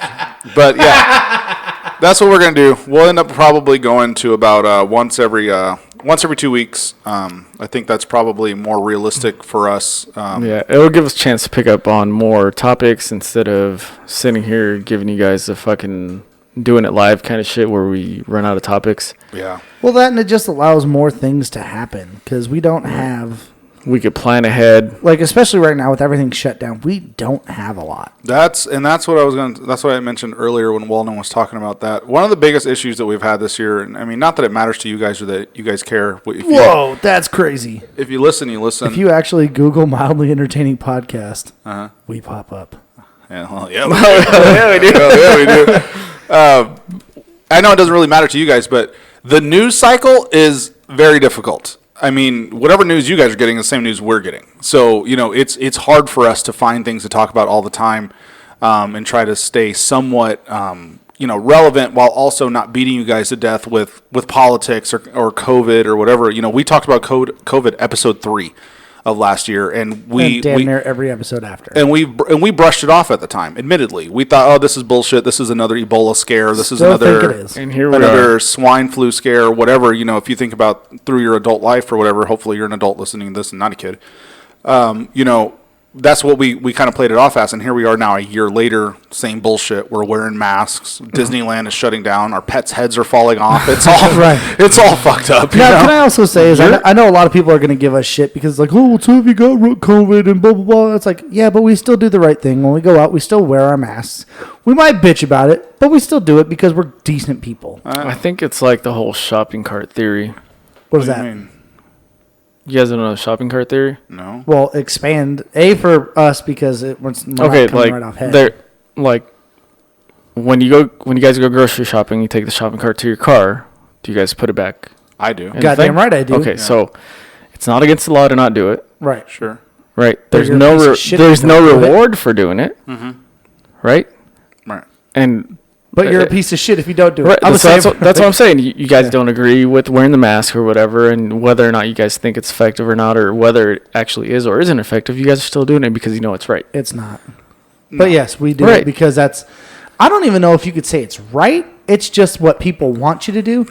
But yeah, that's what we're gonna do. We'll end up probably going to about once every 2 weeks. I think that's probably more realistic for us. Yeah, it'll give us a chance to pick up on more topics instead of sitting here giving you guys the fucking doing it live kind of shit where we run out of topics. Yeah. Well, that and it just allows more things to happen because we don't have, We could plan ahead. like, especially right now with everything shut down, we don't have a lot. That's what I mentioned earlier when Walden was talking about that. One of the biggest issues that we've had this year, and I mean, not that it matters to you guys or that you guys care. If you, Whoa, that's crazy. If you listen, you listen. If you actually Google mildly entertaining podcast, we pop up. Yeah, well, yeah, we do. Yeah, we do. I know it doesn't really matter to you guys, but the news cycle is very difficult. I mean, whatever news you guys are getting is the same news we're getting. So, it's hard for us to find things to talk about all the time and try to stay somewhat, relevant while also not beating you guys to death with politics or COVID or whatever. We talked about COVID episode 3 of last year, and And damn near every episode after. and we brushed it off at the time. Admittedly, we thought, oh, this is bullshit. This is another Ebola scare. This is Still think another it is. And here we another are. swine flu scare, whatever. If you think about through your adult life or whatever, hopefully you're an adult listening to this and not a kid. That's what we kind of played it off as, and here we are now a year later, same bullshit. We're wearing masks. Disneyland is shutting down. Our pets' heads are falling off. It's all Right. It's all fucked up. Now, can I also say is I know a lot of people are going to give us shit because it's like, oh, well, so have you got COVID and blah, blah, blah. It's like, yeah, but we still do the right thing. When we go out, we still wear our masks. We might bitch about it, but we still do it because we're decent people. I think it's like the whole shopping cart theory. What is What do that? you mean? You guys don't know the shopping cart theory? No. Well, expand. A, for us because it was not Okay, coming like right off head. they're like when you guys go grocery shopping, you take the shopping cart to your car. Do you guys put it back? I do. in the Goddamn thing? right I do. Okay, so it's not against the law to not do it, Right. Sure. right? There's you're a no piece of shit if there's you no don't do it. reward for doing it, right? Right. And But you're a piece of shit if you don't do it. right, I'm so that's, the same. that's what I'm saying. You guys don't agree with wearing the mask or whatever, and whether or not you guys think it's effective or not, or whether it actually is or isn't effective. You guys are still doing it because you know it's right. It's not. But yes, we do Right. it because that's. I don't even know if you could say it's right. It's just what people want you to do,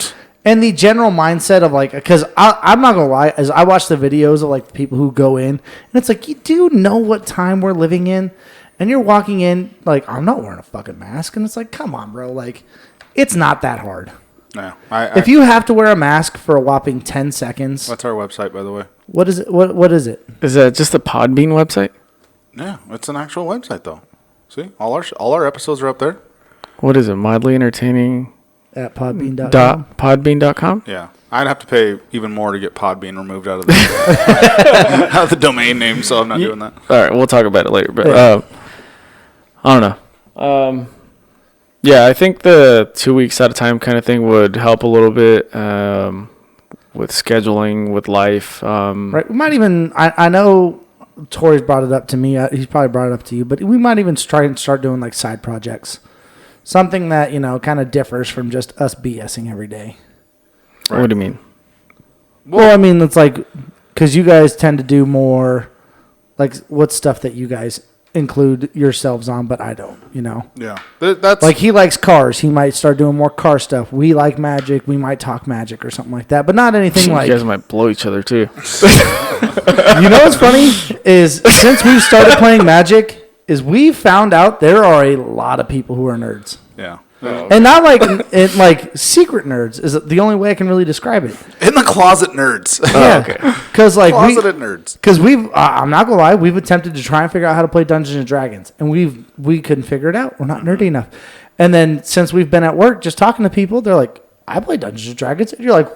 and the general mindset of like. Because I'm not gonna lie, as I watch the videos of like the people who go in, and it's like you do know what time we're living in, and you're walking in like I'm not wearing a fucking mask, and it's like come on, bro, like it's not that hard. No. If you have to wear a mask for a whopping 10 seconds, That's our website, by the way. what is it? What is it? Is that just the Podbean website? Yeah, it's an actual website though. See, all our episodes are up there. What is it? Mildly entertaining At podbean.com. .podbean.com? Yeah, I'd have to pay even more to get Podbean removed out of the out of the domain name, so I'm not doing that. All right, we'll talk about it later. But Yeah. I don't know. Yeah, I think the 2 weeks at a time kind of thing would help a little bit with scheduling, with life. Right. We might even, I know Tori's brought it up to me. He's probably brought it up to you, but we might even try and start doing like side projects. Something that, kind of differs from just us BSing every day. What do you mean? Well, I mean, it's like because you guys tend to do more, like, what's stuff that you guys include yourselves on, but I don't, you know? Yeah. That's Like, he likes cars. He might start doing more car stuff. We like magic. We might talk magic or something like that, but not anything like... You guys might blow each other too. You know what's funny is since we've started playing Magic, is we found out there are a lot of people who are nerds, yeah. and not like secret nerds is the only way I can really describe it. In the closet nerds. Yeah, because like Closeted nerds. because we've I'm not gonna lie, we've attempted to try and figure out how to play Dungeons and Dragons, and we couldn't figure it out. We're not nerdy enough. And then since we've been at work, just talking to people, they're like, "I play Dungeons and Dragons," and you're like,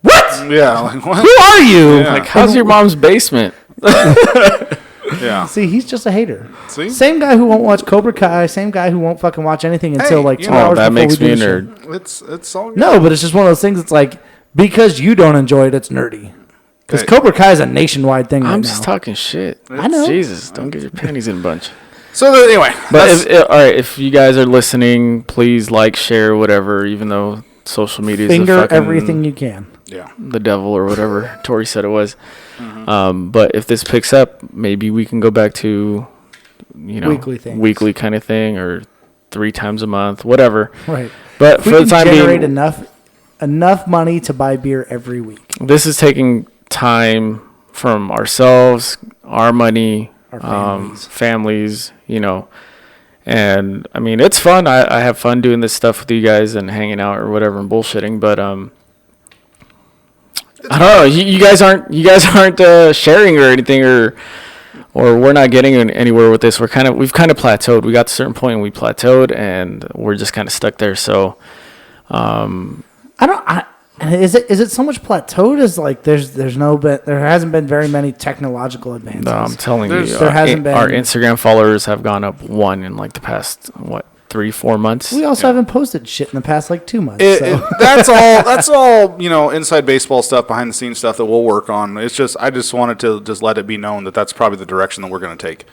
"What? Yeah. Like, what? Who are you?" Yeah. Like, how's your mom's basement? Yeah. See, he's just a hater. See? Same guy who won't watch Cobra Kai, same guy who won't fucking watch anything until like 2 you know, hours that before makes we me a do the show. nerd. It's all good. No, but it's just one of those things. It's like because you don't enjoy it, it's nerdy. Because Hey. Cobra Kai is a nationwide thing. I'm right just now. talking shit. I know. Jesus, don't get your panties in a bunch. So anyway, But all right, if you guys are listening, please like, share, whatever. Even though social media is Finger fucking everything you can. yeah. the devil or whatever Tori said it was. But if this picks up, maybe we can go back to, you know, Weekly things. weekly kind of thing, or 3 times a month, whatever. Right. But If for we the can time generate being, enough money to buy beer every week. this is taking time from ourselves, our money, Our families. families, you know. And I mean, it's fun. I have fun doing this stuff with you guys and hanging out or whatever and bullshitting. But I don't know. You guys aren't sharing or anything, or we're not getting anywhere with this. We've kind of plateaued. We got to a certain point and we plateaued, and we're just kind of stuck there. So Is it so much plateaued as like there hasn't been very many technological advances. no, I'm telling you, There hasn't been. our Instagram followers have gone up 1 in like the past 3-4 months. We also haven't posted shit in the past like 2 months. That's all, you know, inside baseball stuff, behind the scenes stuff that we'll work on. It's just, I just wanted to just let it be known that that's probably the direction that we're going to take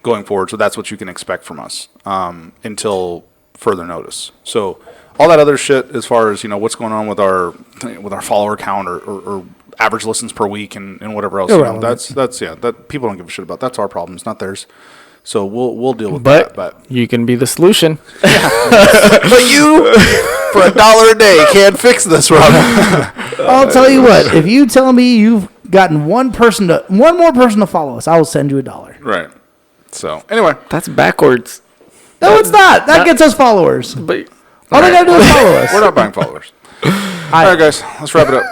going forward. So that's what you can expect from us until further notice. So all that other shit, as far as, you know, what's going on with our follower count or average listens per week and whatever else, you know, that's that people don't give a shit about. That's our problem. It's not theirs. So we'll deal with that. But you can be the solution. But you, for $1 a day, can't fix this, Rob. I'll tell you what. If you tell me you've gotten one more person to follow us, I will send you $1. Right. So anyway, That's backwards. No, it's not. That gets us followers. But All they gotta do is follow us. we're not buying followers. All right, guys, let's wrap it up.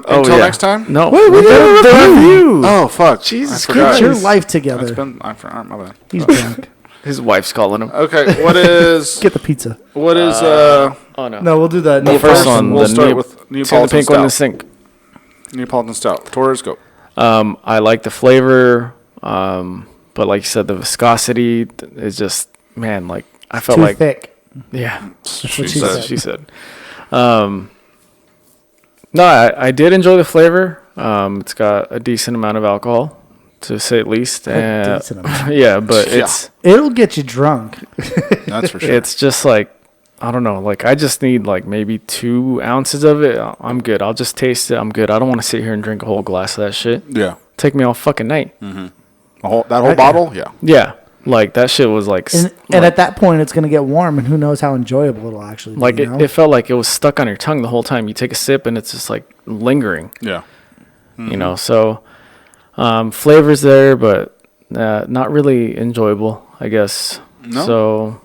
Until next time. No. Wait, we did a review. Oh fuck! Jesus I forgot. Get your life together. It's been. I forgot. My bad. He's drunk. His wife's calling him. Okay, what is Get the pizza. Oh no. No, we'll do that. The first one. We'll the start with the Neapolitan pink one in the stout. sink. Neapolitan stout. Torres, go. I like the flavor, but like you said, the viscosity is just, man, like I felt Too like thick. yeah. That's what she said. She said. No, I did enjoy the flavor. It's got a decent amount of alcohol, to say at least. A decent amount. Yeah, but Yeah. It'll get you drunk. That's for sure. it's just like, I don't know. Like, I just need like maybe 2 ounces of it. I'm good. I'll just taste it. I'm good. I don't want to sit here and drink a whole glass of that shit. Yeah. Take me all fucking night. That whole bottle. Yeah. Yeah. Like, that shit was like, And at that point, it's gonna get warm, and who knows how enjoyable it'll actually be. like you know? it felt like it was stuck on your tongue the whole time. You take a sip and it's just like lingering, Yeah. you know? So, flavors there, but not really enjoyable, I guess. No? So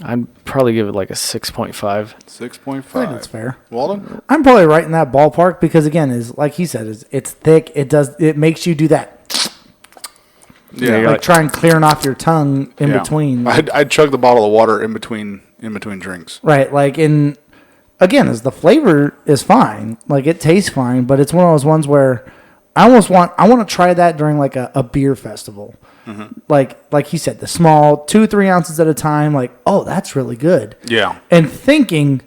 I'd probably give it like a 6.5. 6.5. I think that's fair. Walden. I'm probably right in that ballpark because again, is like he said, it's thick. It makes you do that, Yeah. like trying clearing off your tongue in between. I'd chug the bottle of water in between drinks. Right, like again, is the flavor is fine, like it tastes fine, but it's one of those ones where I want to try that during like a beer festival, like he said, the small 2-3 ounces at a time. Like, oh, that's really good. Yeah. And thinking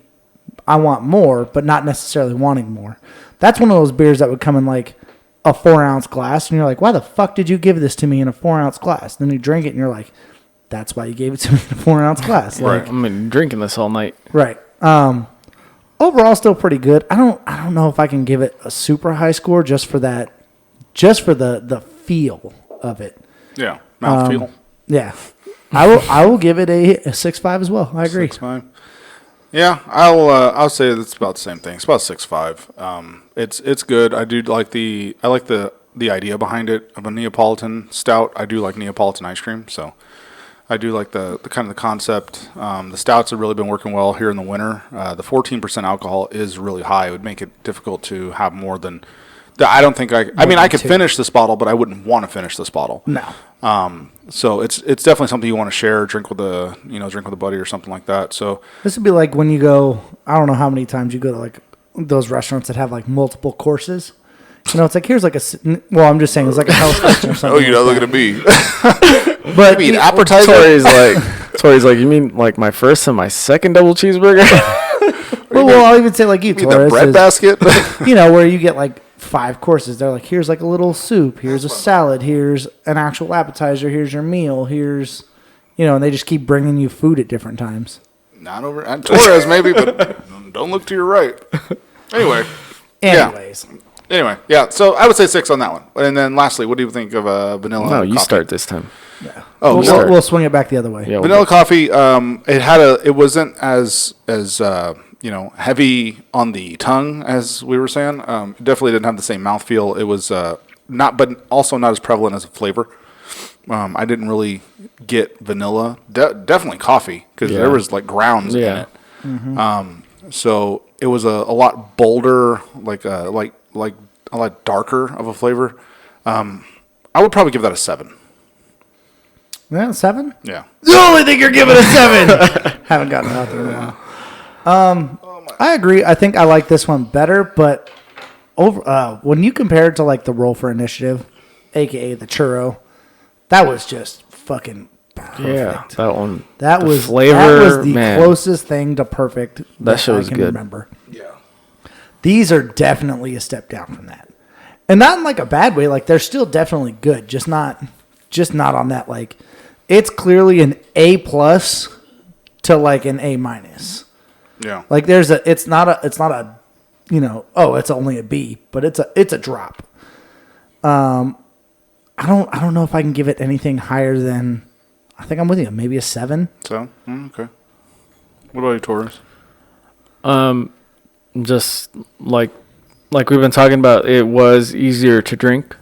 I want more, but not necessarily wanting more. That's one of those beers that would come in like a 4-ounce glass, and you're like, why the fuck did you give this to me in a 4-ounce glass? Then you drink it, and you're like, that's why you gave it to me in a 4-ounce glass. Right. Like, I'm drinking this all night. right. Overall, still pretty good. I don't know if I can give it a super high score just for that just for the feel of it. Yeah, mouthfeel. Yeah, I will give it a 6.5 as well. I agree. 6.5. Yeah, I'll say it's about the same thing. It's about 6.5. It's good. I like the idea behind it of a Neapolitan stout. I do like Neapolitan ice cream, so I do like the kind of the concept. The stouts have really been working well here in the winter. The 14% alcohol is really high. It would make it difficult to have more than. I don't think I mean, I could finish this bottle, but I wouldn't want to finish this bottle. No. So it's definitely something you want to share, drink with a buddy or something like that. So This would be like when you go, I don't know how many times you go to like those restaurants that have like multiple courses. You know, it's like, here's like I'm just saying, it's like a health question or something. oh, you're not looking at me. But You mean appetizer? Tori's like, you mean like my first and my second double cheeseburger? well, I'll even say like you, The Torres, bread is, basket. you know, where you get like 5 courses. They're like, here's like a little soup, here's a salad, here's an actual appetizer, here's your meal, here's, you know, and they just keep bringing you food at different times. Not over at Torres, maybe, but don't look to your right. Anyway. Anyway, yeah. So I would say 6 on that one. And then lastly, what do you think of vanilla? No, you coffee? start this time. Oh, We'll swing it back the other way. Yeah, vanilla coffee. It wasn't as heavy on the tongue as we were saying. It definitely didn't have the same mouthfeel. It was but also not as prevalent as a flavor. I didn't really get vanilla. Definitely coffee because there was like grounds in it. Mm-hmm. So it was a lot bolder, like a lot darker of a flavor. I would probably give that a 7. Yeah, 7? Yeah. The only thing you're giving a 7. Haven't gotten it out there in a while. I agree. I think I like this one better, but when you compare it to like the Roll for Initiative, aka the churro, that was just fucking perfect. Yeah, that one. That was flavor, the man. closest thing to perfect That show was I can good. remember. Yeah. These are definitely a step down from that. And not in like a bad way, like they're still definitely good, just not on that like it's clearly an A+ to like an A-. Yeah. Like it's not a it's only a B, but it's a drop. I don't know if I can give it anything higher than, I think I'm with you, maybe a 7. So okay. What about you, Torres? Just like we've been talking about, it was easier to drink.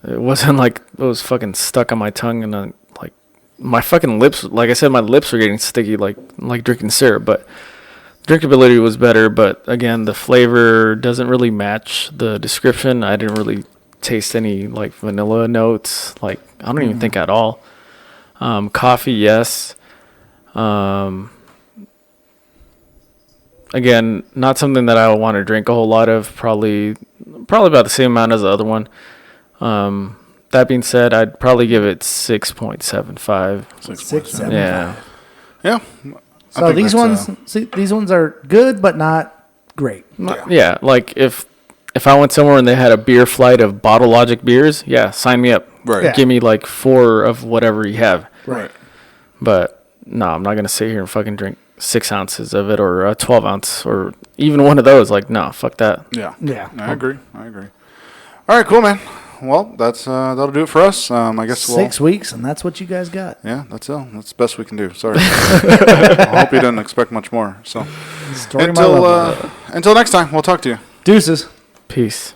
It wasn't like it was fucking stuck on my tongue and like my fucking lips. Like I said, my lips were getting sticky, like drinking syrup. But drinkability was better. But again, the flavor doesn't really match the description. I didn't really taste any like vanilla notes. Like I don't even think at all. Coffee, yes. Again, not something that I would want to drink a whole lot of. Probably about the same amount as the other one. That being said, I'd probably give it 6.75. 6, 7. Yeah. Yeah. So these ones are good, but not great. Yeah, like if I went somewhere and they had a beer flight of Bottle Logic beers, yeah, sign me up. Right. Yeah. Give me like 4 of whatever you have. Right. But no, I'm not gonna sit here and fucking drink 6 ounces of it or a 12 ounce or even one of those. Like, no, fuck that. Yeah. Yeah. I agree. All right, cool, man. Well, that'll do it for us. I guess 6 weeks, and that's what you guys got. Yeah, that's it. That's the best we can do. Sorry. I hope you didn't expect much more. So Story of my love life. until next time, we'll talk to you. Deuces. Peace.